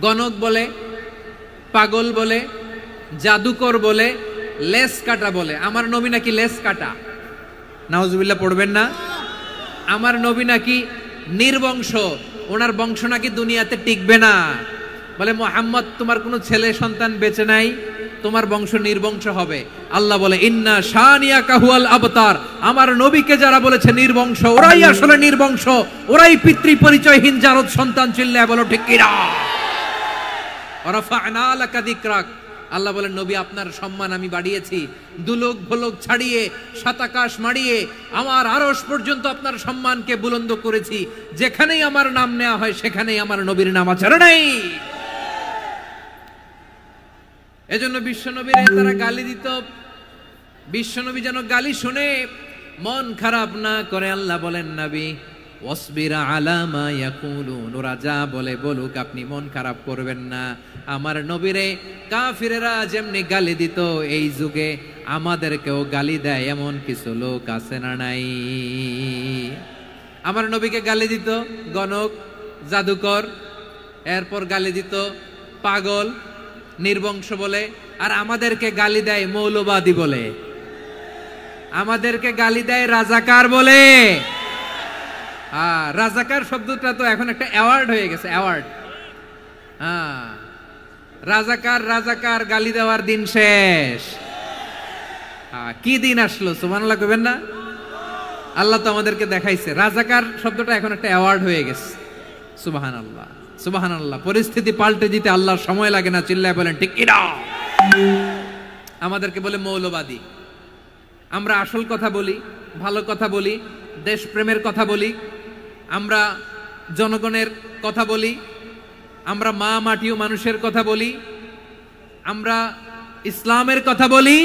গণক বলে, পাগল বলে, জাদুকর বলে, লেস কাটা বলে। আমার নবী নাকি লেস কাটা, নাউজুবিল্লাহ পড়বেন না। আমার নবী নাকি নির্বংশ, ওনার বংশ নাকি দুনিয়াতে টিকবে না। বলে মুহাম্মদ তোমার কোনো ছেলে সন্তান বেঁচে নাই, তোমার বংশ নির্বংশ হবে। আল্লাহ বলে ইন্না শানিয়াকা হুয়াল আবতার, আমার নবীকে যারা বলেছে নির্বংশ, ওরাই আসলে নির্বংশ, ওরাই পিতৃ পরিচয়হীন জারদ সন্তান। চিল্লায় বলো ঠিক কিনা। ওয়ারাফা'না লাকা যিকরাক, আল্লাহ বলেন নবী আপনার সম্মান আমি বাড়িয়েছি, দুলোক ভোলক ছাড়িয়ে সাতাকাশ মাড়িয়ে আমার আরশ পর্যন্ত আপনার সম্মানকে বুলন্দ করেছি। যেখানেই আমার নাম নেওয়া হয় সেখানেই আমার নবীর নাম আছে নাই। এজন্য বিশ্বনবীরে তারা গালি দিত। বিশ্বনবী যেন গালি শুনে মন খারাপ না করে আল্লাহ বলেন নবী ওয়াসবির আলা মা ইয়াকুলুন, ওরা যা বলে বলুক, আপনি মন খারাপ করবেন না। আমার নবীরে কাফিরেরা যেমনি গালি দিত, এই যুগে আমাদেরকেও গালি দেয় এমন কিছু লোক আছে না নাই? আমার নবীকে গালি দিত গণক, জাদুকর, এরপর গালি দিত পাগল, নির্বংশ বলে, আর আমাদেরকে গালি দেয় মৌলবাদী বলে, আমাদেরকে গালি দেয় রাজাকার বলে। রাজাকার শব্দটা তো এখন একটা অ্যাওয়ার্ড হয়ে গেছে, অ্যাওয়ার্ড। রাজাকার রাজাকার গালি দেওয়ার দিন শেষ। কি দিন আসলো সুবহানাল্লাহ কইবেন না? আল্লাহ তো আমাদেরকে দেখাইছে রাজাকার শব্দটা এখন একটা অ্যাওয়ার্ড হয়ে গেছে। সুবহানাল্লাহ সুবহানাল্লাহ। পরিস্থিতি পাল্টে দিতে আল্লাহর সময় লাগে না। চিল্লায় বলেন ঠিক কিনা। আমাদেরকে বলে মৌলবাদী। আমরা আসল কথা বলি, ভালো কথা বলি, দেশপ্রেমের কথা বলি, আমরা জনগণের কথা বলি, আমরা মা মাটি ও মানুষের কথা বলি, আমরা ইসলামের কথা বলি,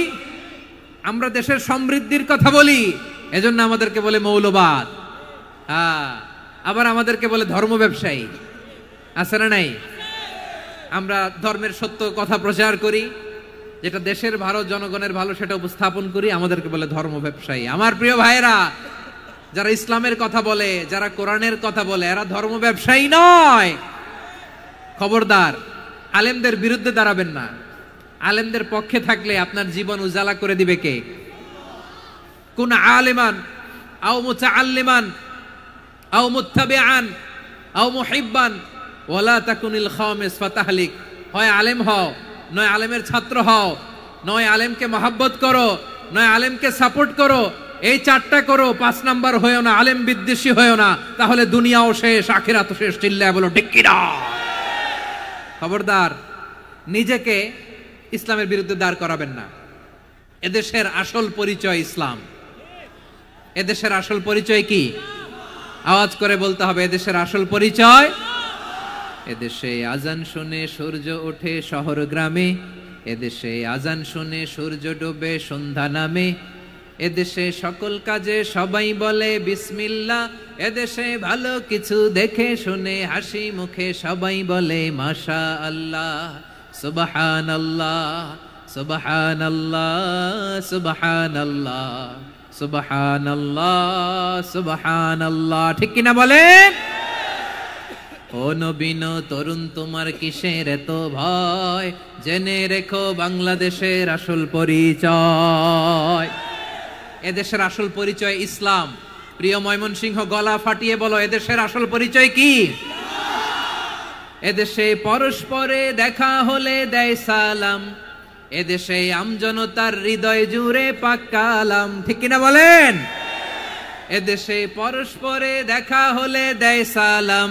আমরা দেশের সমৃদ্ধির কথা বলি। এজন্য আমাদেরকে বলে মৌলবাদ। আবার আমাদেরকে বলে ধর্ম ব্যবসায়ী। আছে না নাই? আমরা ধর্মের সত্য কথা প্রচার করি, যেটা দেশের ভালো, জনগণের ভালো, সেটা উপস্থাপন করি, আমাদেরকে বলে ধর্ম ব্যবসায়ী। আমার প্রিয় ভাইরা, যারা ইসলামের কথা বলে, যারা কোরআনের কথা বলে, এরা ধর্ম ব্যবসায়ী নয়। খবরদার, আলেমদের বিরুদ্ধে দাঁড়াবেন না। আলেমদের পক্ষে থাকলে আপনার জীবন উজালা করে দিবে কে? কুন আলিমান আও মুতাআল্লিমান আও মুত্তাবিআন আও মুহিব্বান ওয়ালা তাকুনিল খামিস ফাতাহলিক। হয় আলেম হও, নয় আলেমের ছাত্র হও, নয় আলেমকে মহব্বত করো, নয় আলেমকে সাপোর্ট করো। এই চারটা করো, 5 নাম্বার হয়েও না, আলেম বিদ্বেষী হয়েও না, তাহলে দুনিয়াও শেষ, আখিরাতও শেষ। চিল্লায় বলো ঠিক কিনা। খবরদার, নিজেকে ইসলামের বিরুদ্ধে দাঁড় করাবেন না। এদেশের আসল পরিচয় ইসলাম। এদেশের আসল পরিচয় কি? আওয়াজ করে বলতে হবে, এদেশের আসল পরিচয়। এদেশে আজান শুনে সূর্য ওঠে শহর গ্রামে, এদেশে আজান শুনে সূর্য ডোবে সন্ধ্যা নামে, এদেশে সকল কাজে সবাই বলে বিসমিল্লাহ, এদেশে ভালো কিছু দেখে শুনে হাসি মুখে সবাই বলে মাশা আল্লাহ, সুবহানাল্লাহ সুবহানাল্লাহ সুবহানাল্লাহ সুবহানাল্লাহ সুবহানাল্লাহ। ঠিক কিনা বলেন? ও নবীন তরুণ, তোমার কিসের এত ভয়? জেনে রেখো বাংলাদেশের আসল পরিচয়। এদেশের আসল পরিচয় ইসলাম। প্রিয় ময়মনসিংহ, গলা ফাটিয়ে বলো, এদেশের আসল পরিচয় কি? এদেশে পরস্পরে দেখা হলে দেয় সালাম, এদেশে আমজনতার হৃদয় জুড়ে পাক কালাম। ঠিক কিনা বলেন? এদেশে পরস্পরে দেখা হলে দেয় সালাম,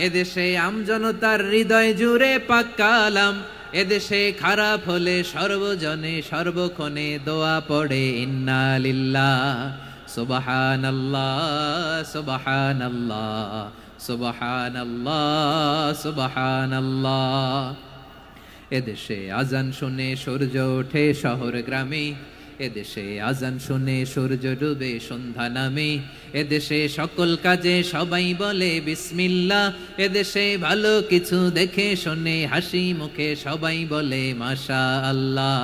এদেশে আমজনতার হৃদয় জুড়ে পাক কালাম, এদেশে খারাপ হলে সর্বজনে সর্বক্ষণে দোয়া পড়ে ইন্না লিল্লাহ সুবহানাল্লাহ সুবহানাল্লাহ সুবহানাল্লাহ সুবহানাল্লাহ। এদেশে আজান শুনে সূর্য ওঠে শহর গ্রামে, এদেশে আজান শুনে সূর্য ডুবে সন্ধ্যা নামে, এদেশে সকল কাজে সবাই বলে বিসমিল্লাহ, এদেশে ভালো কিছু দেখে শুনে হাসি মুখে সবাই বলে মাশা আল্লাহ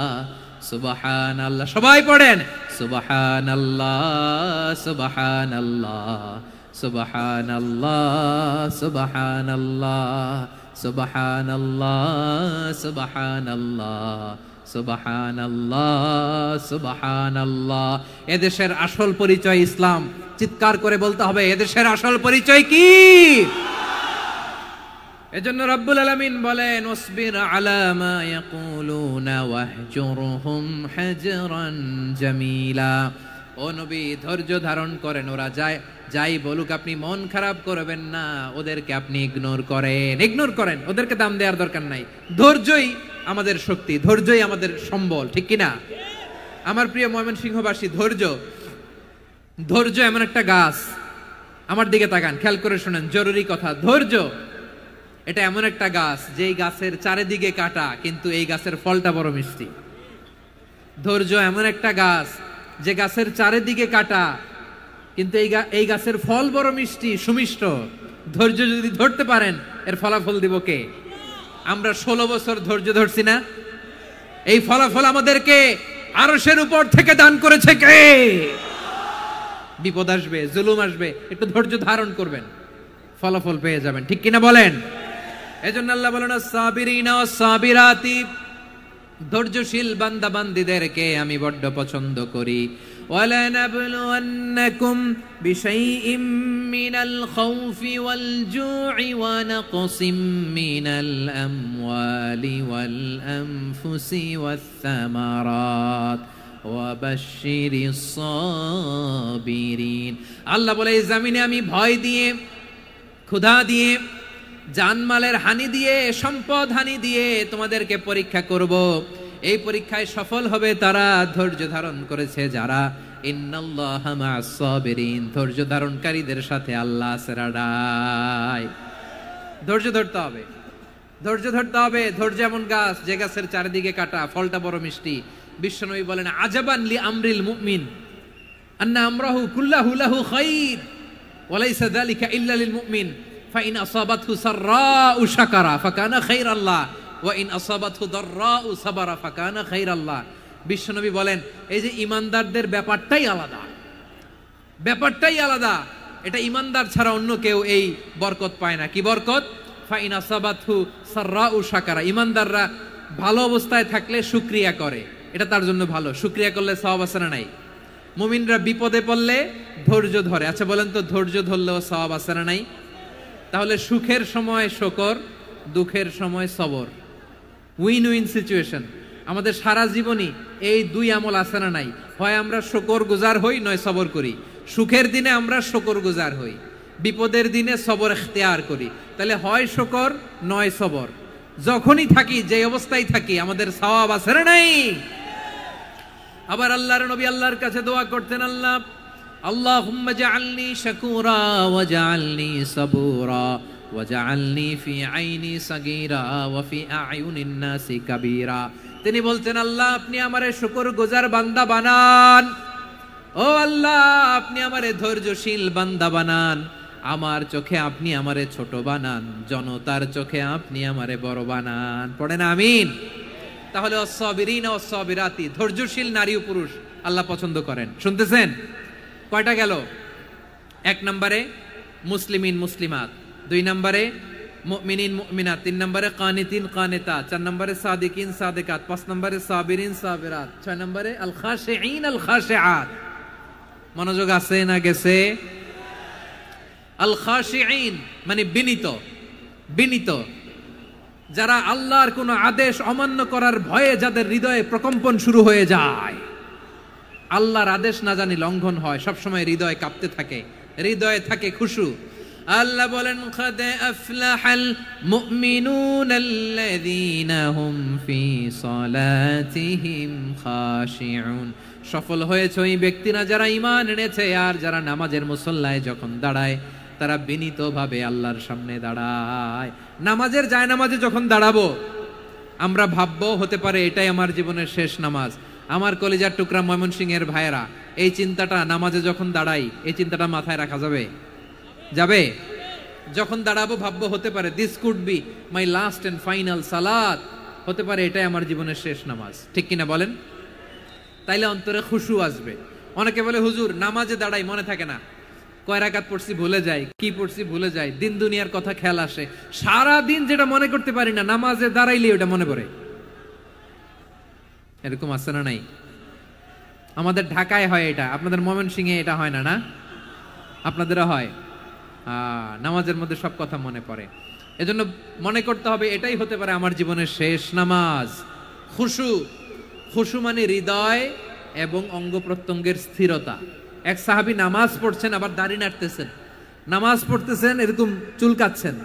সুবহানাল্লাহ। সবাই পড়েন সুবহানাল্লাহ সুবহানাল্লাহ সুবহানাল্লাহ সুবহানাল্লাহ সুবহানাল্লাহ সুবহানাল্লাহ সুবহানাল্লাহ সুবহানাল্লাহ। এদেশের আসল পরিচয় ইসলাম। চিৎকার করে বলতে হবে, এদেশের আসল পরিচয় কি? এজন্য রব্বুল আলামিন বলেন, ওয়াসবির আলা মা ইয়াকুলুনা ওয়াহজুরহুম হাজরান জামিলা। ও নবী, ধৈর্য ধারণ করেন, ওরা যাই বলুক আপনি মন খারাপ করবেন না, ওদেরকে আপনি ইগনোর করেন, ওদেরকে দাম দেওয়ার দরকার নাই। ধৈর্যই আমাদের শক্তি, ধৈর্যই আমাদের সম্বল, ঠিক কিনা? আমার প্রিয় ময়মনসিংহবাসী, ধৈর্য এমন একটা গাছ, আমার দিকে তাকান, খেয়াল করে শুনেন, জরুরি কথা। ধৈর্য এটা এমন একটা গাছ যেই গাছের চারিদিকে কাটা, কিন্তু এই গাছের ফলটা বড় মিষ্টি। ধৈর্য এমন একটা গাছ যে গাছের চারিদিকে কাটা, কিন্তু এই গাছের ফল বড় মিষ্টি, সুমিষ্ট। ধৈর্য যদি ধরতে পারেন, এর ফলাফল দিব কে? আমরা 16 বছর ধৈর্য ধরছি না? এই ফলাফল আমাদেরকে আরশের উপর থেকে দান করেছে কে? বিপদ আসবে, জুলুম আসবে, একটু ধৈর্য ধারণ করবেন, ফলাফল পেয়ে যাবেন, ঠিক কিনা বলেন? এজন্য আল্লাহ বলেন, আস-সাবিরিনা ওয়াস-সাবিরাতি, ধৈর্যশীল বান্দা বান্দীদেরকে আমি বড্ড পছন্দ করি। ওয়ালানাবলুওয়ান্নাকুম বিশাইইম মিনাল খাউফি ওয়াল জু'i ওয়া নাকসিম মিনাল আমওয়ালি ওয়াল আনফুসি ওয়াস সামারাত ওয়া বাশশিরিস সাবিরিন। আল্লাহ বলে, এই জমিনে আমি ভয় দিয়ে, ক্ষুধা দিয়ে, জানমালের হানি দিয়ে, সম্পদ হানি দিয়ে তোমাদেরকে পরীক্ষা করব। এই পরীক্ষায় সফল হবে তারা, ধৈর্য ধারণ করেছে যারা। ইন্নাল্লাহা মা'আস সাবিরিন, ধৈর্য ধারণকারীদের সাথে আল্লাহ আছে রাডায়। ধৈর্য ধরতে হবে, ধৈর্য ধরতে হবে। ধৈর্য এমন গাছ যে গাছের চারিদিকে কাটা, ফলটা বড় মিষ্টি। বিশ্বনবী বলেন, আজাবান লি আমরিল মুমিন আন্না আমরাহু কুল্লাহু লাহু খাইর ওয়া লাইসা যালিকা ইল্লা লিল মুমিন ফাইন আসাবাতহু সাররাউ শাকারা ফাকানা খাইরাল্লাহ ওয়া ইন আসাবাতহু দাররাউ সাবারা ফাকানা খাইরাল্লাহ। বিশ্বনবী বলেন, এই যে ইমানদারদের ব্যাপারটাই আলাদা, ব্যাপারটাই আলাদা। এটা ইমানদার ছাড়া অন্য কেউ এই বরকত পায় না। কি বরকত? ফাইন আসাবাতহু সাররাউ শাকারা। ইমানদাররা ভালো অবস্থায় থাকলে শুকরিয়া করে, এটা তার জন্য ভালো। শুকরিয়া করলে সওয়াব আছে না নাই? মুমিনরা বিপদে পড়লে ধৈর্য ধরে। আচ্ছা বলেন তো, ধৈর্য ধরলেও সওয়াব আছে না নাই? তাহলে সুখের সময় শুকর, দুঃখের সময় সবর, উইন উইন সিচুয়েশন। আমাদের সারা জীবনই এই দুই আমল আছে না নাই? হয় আমরা শুকর গুজার হই, নয় সবর করি। সুখের দিনে আমরা শুকর গুজার হই, বিপদের দিনে সবর ইখতিয়ার করি। তাহলে হয় শুকর নয় সবর। যখনই থাকি, যে অবস্থায় থাকি, আমাদের সওয়াব আছে না নাই? আবার আল্লাহর নবী আল্লাহর কাছে দোয়া করতেন, আল্লাহুম্মা জাআলনি শাকুরা ওয়া জাআলনি সাবুরা ওয়া জাআলনি ফি আইনি সাগীরা ওয়া ফি আ'য়ুনিন নাসি কাবীরা। তিনি বলতেন, আল্লাহ আপনি আমারে শুকরগুজার বান্দা বানান, ও আল্লাহ আপনি আমারে ধৈর্যশীল বান্দা বানান, আমার চোখে আপনি আমারে ছোট বানান, জনতার চোখে আপনি আমারে বড় বানান। পড়েন আমিন। তাহলে আস-সাবিরিনা ওয়াস-সাবিরাতি, ধৈর্যশীল নারী ও পুরুষ আল্লাহ পছন্দ করেন। শুনতেছেন? কয়টা গেল? 1 নম্বরে মুসলিমিন মুসলিমাত, 2 নম্বরে মুমিনিন মুমিনাত, 3 নম্বরে কানিতিন কানিতাত, 4 নম্বরে সাদিকিন সাদিকাত, 5 নম্বরে সাবিরিন সাবিরাত, 6 নম্বরে আল খাশিঈন আল খাশিআত। মনোযোগ আছে না গেছে? আল খাশিঈন মানে বিনীত, বিনীত, যারা আল্লাহর কোন আদেশ অমান্য করার ভয়ে যাদের হৃদয়ে প্রকম্পন শুরু হয়ে যায়, আল্লাহর আদেশ না জানি লঙ্ঘন হয়, সবসময় হৃদয় কাঁপতে থাকে, হৃদয়ে থাকে খুশু। আল্লাহ বলেন, কাদ আফলাহাল মুমিনুনাল্লাযীনা হুম ফি সালাতিহিম খাশিউন। সফল হয়েছে ওই ব্যক্তিরা যারা ঈমান এনেছে আর যারা নামাজের মুসল্লায় যখন দাঁড়ায় তারা বিনীতভাবে আল্লাহর সামনে দাঁড়ায়। নামাজের জায়নামাজে যখন দাঁড়াবো আমরা ভাববো, হতে পারে এটাই আমার জীবনের শেষ নামাজ। আমার কলিজার টুকরা ময়মনসিংহের ভাইয়েরা, এই চিন্তাটা নামাজে যখন দাঁড়াই, এই চিন্তাটা মাথায় রাখা যাবে? যাবে? যখন দাঁড়াবো ভাববো, হতে পারে this could be my last and final সালাত, হতে পারে এটাই আমার জীবনের শেষ নামাজ। ঠিক কিনা বলেন? তাইলে অন্তরে খুশু আসবে। অনেকে বলে, হুজুর নামাজে দাঁড়াই মনে থাকে না। কয় রাকাত পড়ছি ভুলে যাই, কি পড়ছি ভুলে যাই, দিন দুনিয়ার কথা খেয়াল আসে, সারা দিন যেটা মনে করতে পারি না নামাজে দাঁড়াইলে ওটা মনে পড়ে। এরকম আছে না নাই? আমাদের ঢাকায় হয় এটা, আপনাদের ময়মনসিংহে এটা হয় না? না, আপনাদেরও হয়। নামাজের মধ্যে সব কথা মনে পড়ে। এজন্য মনে করতে হবে এটাই হতে পারে আমার জীবনের শেষ নামাজ। খুশু, খুশু মানে হৃদয় এবং অঙ্গ প্রত্যঙ্গের স্থিরতা। এক সাহাবী নামাজ পড়ছেন আবার দাড়ি নাড়তেছেন, নামাজ পড়তেছেন এরকম চুলকাচ্ছেন।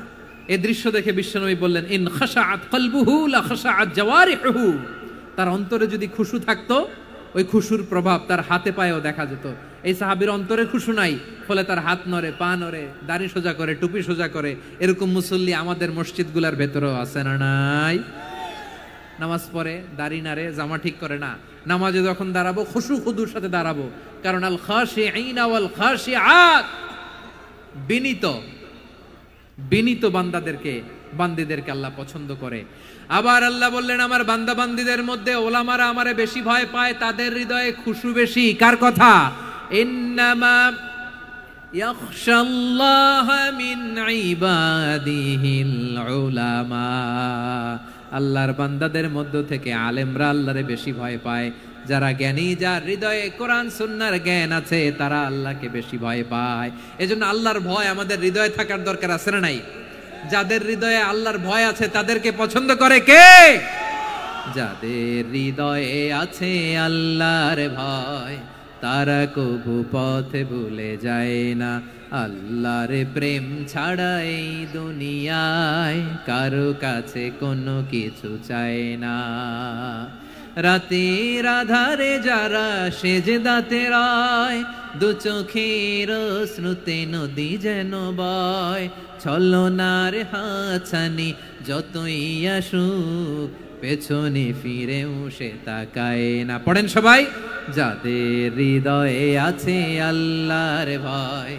এই দৃশ্য দেখে বিশ্বনবী বললেন, ইন খাশাআত কলবুহু লা খাশাআত জাওয়ারিহুহু। তার অন্তরে যদি খুশু থাকতো, ওই খুশুর প্রভাব তার হাতে পায়েও দেখা যেত। এই সাহাবীর অন্তরে খুশু নাই, ফলে তার হাত নড়ে, পা নড়ে, দাড়ি সোজা করে, টুপি সোজা করে। এরকম মুসল্লি আমাদের মসজিদগুলোর ভেতরেও আছে না নাই? নামাজ পড়ে, দাড়ি নাড়ে, জামা ঠিক করে না। নামাজে যখন দাঁড়াবো খুশু খুদুর সাথে দাঁড়াবো, কারণ আল খাশিঈনা ওয়াল খাশিআত, বিনীত বিনীত বান্দিদেরকে আল্লাহ পছন্দ করে। আবার আল্লাহ বললেন, আমার বান্দা বান্দিদের মধ্যে ওলামারা আমারে বেশি ভয় পায়, তাদের হৃদয়ে খুশু বেশি। কার কথা? ইন্নামা ইয়াখশাল্লাহা মিন ইবাদিহিল উলামা। আল্লাহর বান্দাদের মধ্য থেকে আলেমরা আল্লাহরে বেশি ভয় পায়। যারা জ্ঞানী, যার হৃদয়ে কোরআন সুন্নাহর জ্ঞান আছে, তারা আল্লাহকে বেশি ভয় পায়। এজন্য আল্লাহর ভয় আমাদের হৃদয়ে থাকার দরকার আছে না নাই? যাদের হৃদয়ে আল্লাহর ভয় আছে তাদেরকে পছন্দ করে কে? যাদের হৃদয়ে আছে আল্লাহর ভয়, তারা কবু পথে ভুলে যায় না। আল্লাহর প্রেম ছাড়া এই দুনিয়ায় কারো কাছে কোনো কিছু চায় না। রাতের আধারে যারা সেজদাতে রয়, দু চোখের শ্রুতে নদী যেন বয়। ছলনার হাতছানি যতই আসুক, পেছনে ফিরেও সে তাকায় না। পড়েন সবাই, যাদের হৃদয়ে আছে আল্লাহর ভয়,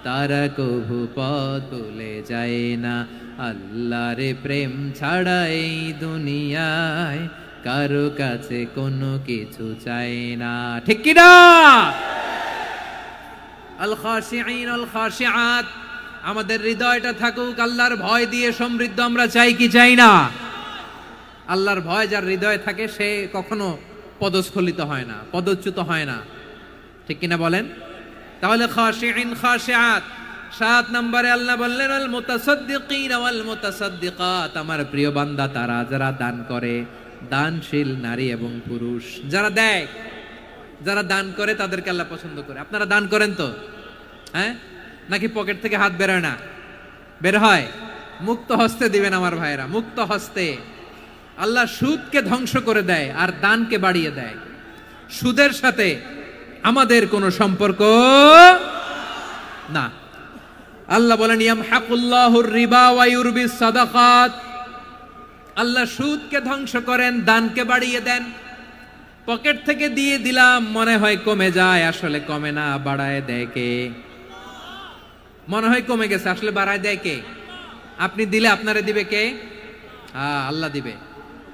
তারা কবু পথ ভুলে যায় না। আল্লাহর প্রেম ছাড়া এই দুনিয়ায় কারো কাছে কোনো কিছু চায় না। ঠিক কি না? আল খাশিঈন আল খাশিআত, আমাদের হৃদয়টা থাকুক আল্লাহর ভয় দিয়ে সমৃদ্ধ। আমরা চাই কি চাই না? আল্লাহর ভয় যার হৃদয়ে থাকে সে কখনো পদস্খলিত হয় না, পদচ্যুত হয় না। ঠিক কিনা বলেন? তাহলে খাশিঈন খাশিআত। 7 নম্বরে আল্লাহ বললেন, আল মুতাসাদ্দিকিন ওয়াল মুতাসাদ্দিকাত, আমার প্রিয় বান্দা তারা যারা দান করে, দানশীল নারী এবং পুরুষ যারা দেয়, যারা দান করে তাদেরকে আল্লাহ পছন্দ করে। আপনারা দান করেন তো? হ্যাঁ, নাকি পকেট থেকে হাত বেরোয় না? বের হয়। মুক্ত হস্তে দিবেন আমার ভাইরা, মুক্ত হস্তে। আল্লাহ সুদকে ধ্বংস করে দেয় আর দানকে বাড়িয়ে দেয়। সুদের সাথে আমাদের কোনো সম্পর্ক না। আল্লাহ বলেন, ইয়ামহাকুল্লাহুর রিবা ওয়া ইউরবিস সাদাকাত। আল্লাহ সুদকে ধ্বংস করেন, দানকে বাড়িয়ে দেন। পকেট থেকে দিয়ে দিলাম, মনে হয় কমে যায়, আসলে কমে না, বাড়ায় দেয় কে? মনে হয় কমে গেছে, আসলে বাড়ায় দেয় কে? আপনি দিলে আপনারে দিবে কে? আল্লাহ দিবে।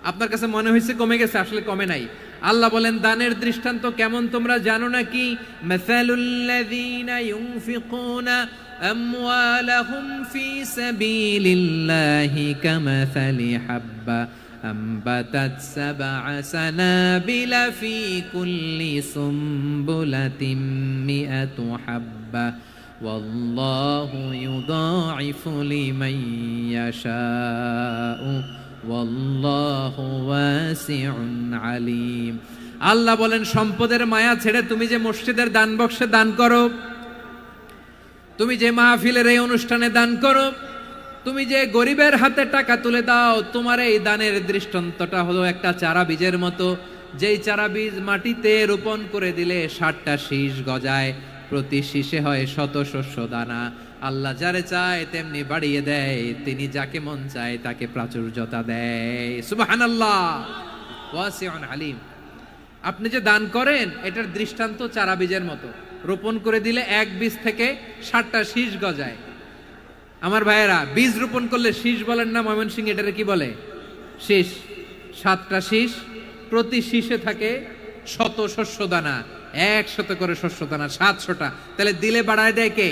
আপনার কাছে মনে হয়েছে কমে গেছে, আসলে কমে নাই। আল্লাহ বলেন, দানের দৃষ্টান্ত কেমন তোমরা জানো নাকি? মাসালুল্লাযীনা ইউনফিকুনা আমওয়ালাহুম ফি সাবিলিল্লাহি কামাসালি হাব্বা আম্বাতাত সাবআ সানাবিলা ফি কুল্লি সুমবুলাতিন মিআতু হাব্বা ওয়াল্লাহু ইউদাঈফু লিমান ইয়াশাউ ওয়াল্লাহু ওয়াসিউন আলীম। আল্লাহ বলেন, সম্পদের মায়া ছেড়ে তুমি যে মসজিদের দান বক্সে দান করো, তুমি যে মাহফিলের এই অনুষ্ঠানে দান করো, তুমি যে গরিবের হাতে টাকা তুলে দাও, তোমার এই দানের দৃষ্টান্তটা হলো একটা চারা বীজের মতো। যেই চারা বীজ মাটিতে রোপণ করে দিলে 60টা শীষ গজায়, প্রতি শীষে হয় 100 শস্য দানা। আল্লাহ যারে চায় তেমনি বাড়িয়ে দেয়, তিনি যাকে মন চায় তাকে প্রাচুর্যতা দেয়। সুবহানাল্লাহ, ওয়াসিউন আলীম। আপনি যে দান করেন এটার দৃষ্টান্ত চারা বীজের মতো, রোপণ করে দিলে এক বীজ থেকে 60টা শীষ গজায়। আমার ভাইয়েরা, বীজ রোপণ করলে শীষ বলেন না ময়মনসিংহ, এটারে কি বলে? শীষ। 7টা শীষ, প্রতি শীষে থাকে 100 শস্য দানা। 100 করে শস্যদানা 700টা, তাহলে দিলে বাড়ায় দেয় কে?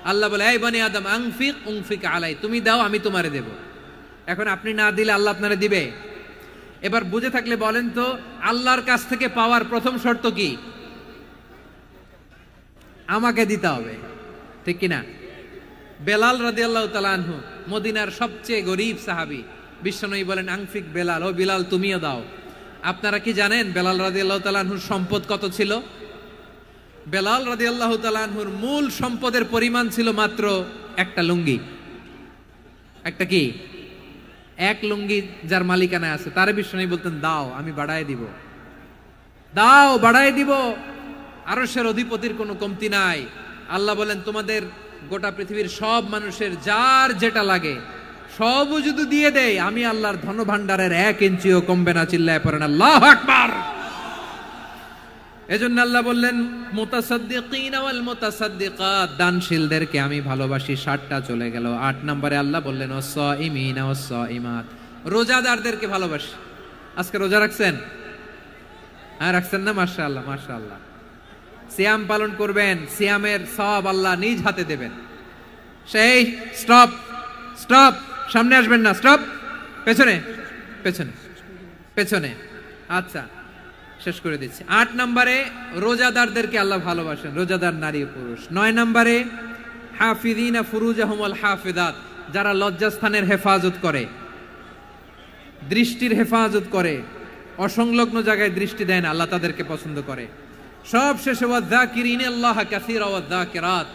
আল্লাহ বলে এই বনি আদম আনফিক উনফিক আলাই, তুমি দাও আমি তোমারে দেব। এখন আপনি না দিলে আল্লাহ আপনারে দিবে? এবার বুঝে থাকলে বলেন তো, আল্লাহর কাছ থেকে পাওয়ার প্রথম শর্ত কি? আমাকে দিতে হবে, ঠিক কিনা? বেলাল রাদিয়াল্লাহু তাআলা আনহু মদিনার সবচেয়ে গরীব সাহাবী, বিশ্বনবী বলেন আনফিক বেলাল, ও বেলাল তুমিও দাও। আপনারা কি জানেন বেলাল রাদিয়াল্লাহু তাআলা আনহুর সম্পদ কত ছিল? বেলাল রাদিয়াল্লাহু তাআলা আনহুর মূল সম্পদের পরিমাণ ছিল মাত্র একটা লুঙ্গি। একটা কি? এক লুঙ্গি যার মালিকানায় আছে তারে বিশ্বনবী বলতেন দাও আমি বাড়ায় দিব, দাও বাড়ায় দিব। আরশের অধিপতির কোনো কমতি নাই। আল্লাহ বলেন তোমাদের গোটা পৃথিবীর সব মানুষের যার যেটা লাগে সবও যদি দিয়ে দেয়, আমি আল্লাহর ধনভাণ্ডারের 1 ইঞ্চিও কমবে না। চিল্লায় পড়েন আল্লাহু আকবার। এজন্য আল্লাহ বললেন মুতাসাদ্দিকিন ওয়াল মুতাসাদ্দিকাত, দানশীলদেরকে আমি ভালোবাসি। 60টা চলে গেল। 8 নম্বরে আল্লাহ বললেন ওয়াসাইমিন ওয়াসাইমাত, রোজাদারদেরকে ভালোবাসি। আজকে রোজা রাখছেন? হ্যাঁ রাখছেন না? মাশাআল্লাহ মাশাআল্লাহ। সিয়াম পালন করবেন, সিয়ামের সওয়াব আল্লাহ নিজ হাতে দেবেন। সেই স্টপ স্টপ, সামনে আসবেন না, স্টপ, পেছনে পেছনে পেছনে। আচ্ছা শেষ করে দিচ্ছি। 8 নম্বরে রোজাদারদেরকে আল্লাহ ভালোবাসেন, রোজাদার নারী পুরুষ। 9 নম্বরে হাফিযিনা ফুরুজাহুম ওয়াল হাফিযাত, যারা লজ্জাস্থানের হেফাজত করে, দৃষ্টির হেফাজত করে, অসংলগ্ন জায়গায় দৃষ্টি দেয় না, আল্লাহ তাদেরকে পছন্দ করে। সব শেষে ওয়াযাকিরিনাল্লাহ কাসীরা ওয়াযাকিরাত,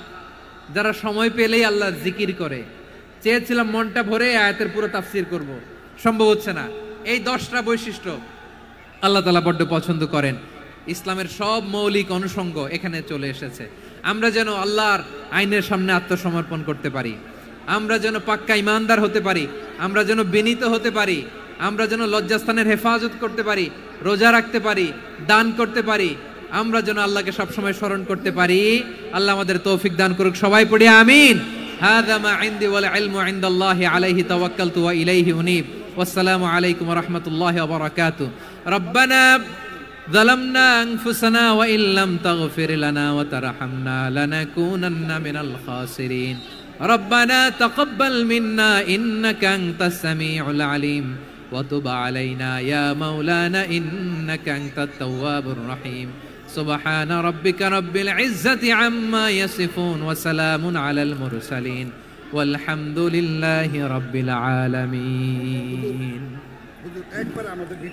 যারা সময় পেলেই আল্লাহর জিকির করে। চেয়েছিলাম মনটা ভরে আয়াতের পুরো তাফসীর করব, সম্ভব হচ্ছে না। এই 10টা বৈশিষ্ট্য আল্লাহ তাআলা বড্ড পছন্দ করেন। ইসলামের সব মৌলিক অনুষঙ্গ এখানে চলে এসেছে। আমরা যেন আল্লাহর আইনের সামনে আত্মসমর্পণ করতে পারি, আমরা যেন পাক্কা ইমানদার হতে পারি, আমরা যেন বিনীত হতে পারি, আমরা যেন লজ্জাস্থানের হেফাজত করতে পারি, রোজা রাখতে পারি, দান করতে পারি, আমরা যেন আল্লাহকে সবসময় স্মরণ করতে পারি। আল্লাহ আমাদের তৌফিক দান করুক। সবাই পড়ি আমিন। হাযা মা ইনদি ওয়াল ইলমু ইনদাল্লাহি আলাইহি তাওয়াক্কালতু ওয়া ইলাইহি উনীব। ওয়াসসালামু আলাইকুম ওয়া রাহমাতুল্লাহি ওয়া বারাকাতুহু। রব্বানা যালামনা আনফুসানা ওয়া ইল্লাম তাগফির লানা ওয়া তারহামনা লানাকুনান্না মিনাল খাসিরিন। রব্বানা তাকাব্বাল মিন্না ইন্নাকা আনতাস সামিউল আলিম ওয়া তুব আলাইনা ইয়া মাওলানা ইন্নাকা আনতাত তাওয়াবুর রহিম। সুবহানা রাব্বিকা রাব্বিল ইজ্জাতি আম্মা ইয়াসিফুন ওয়া সালামুন আলাল মুরসালিন ওয়ালহামদুলিল্লাহি রাব্বিল আলামিন।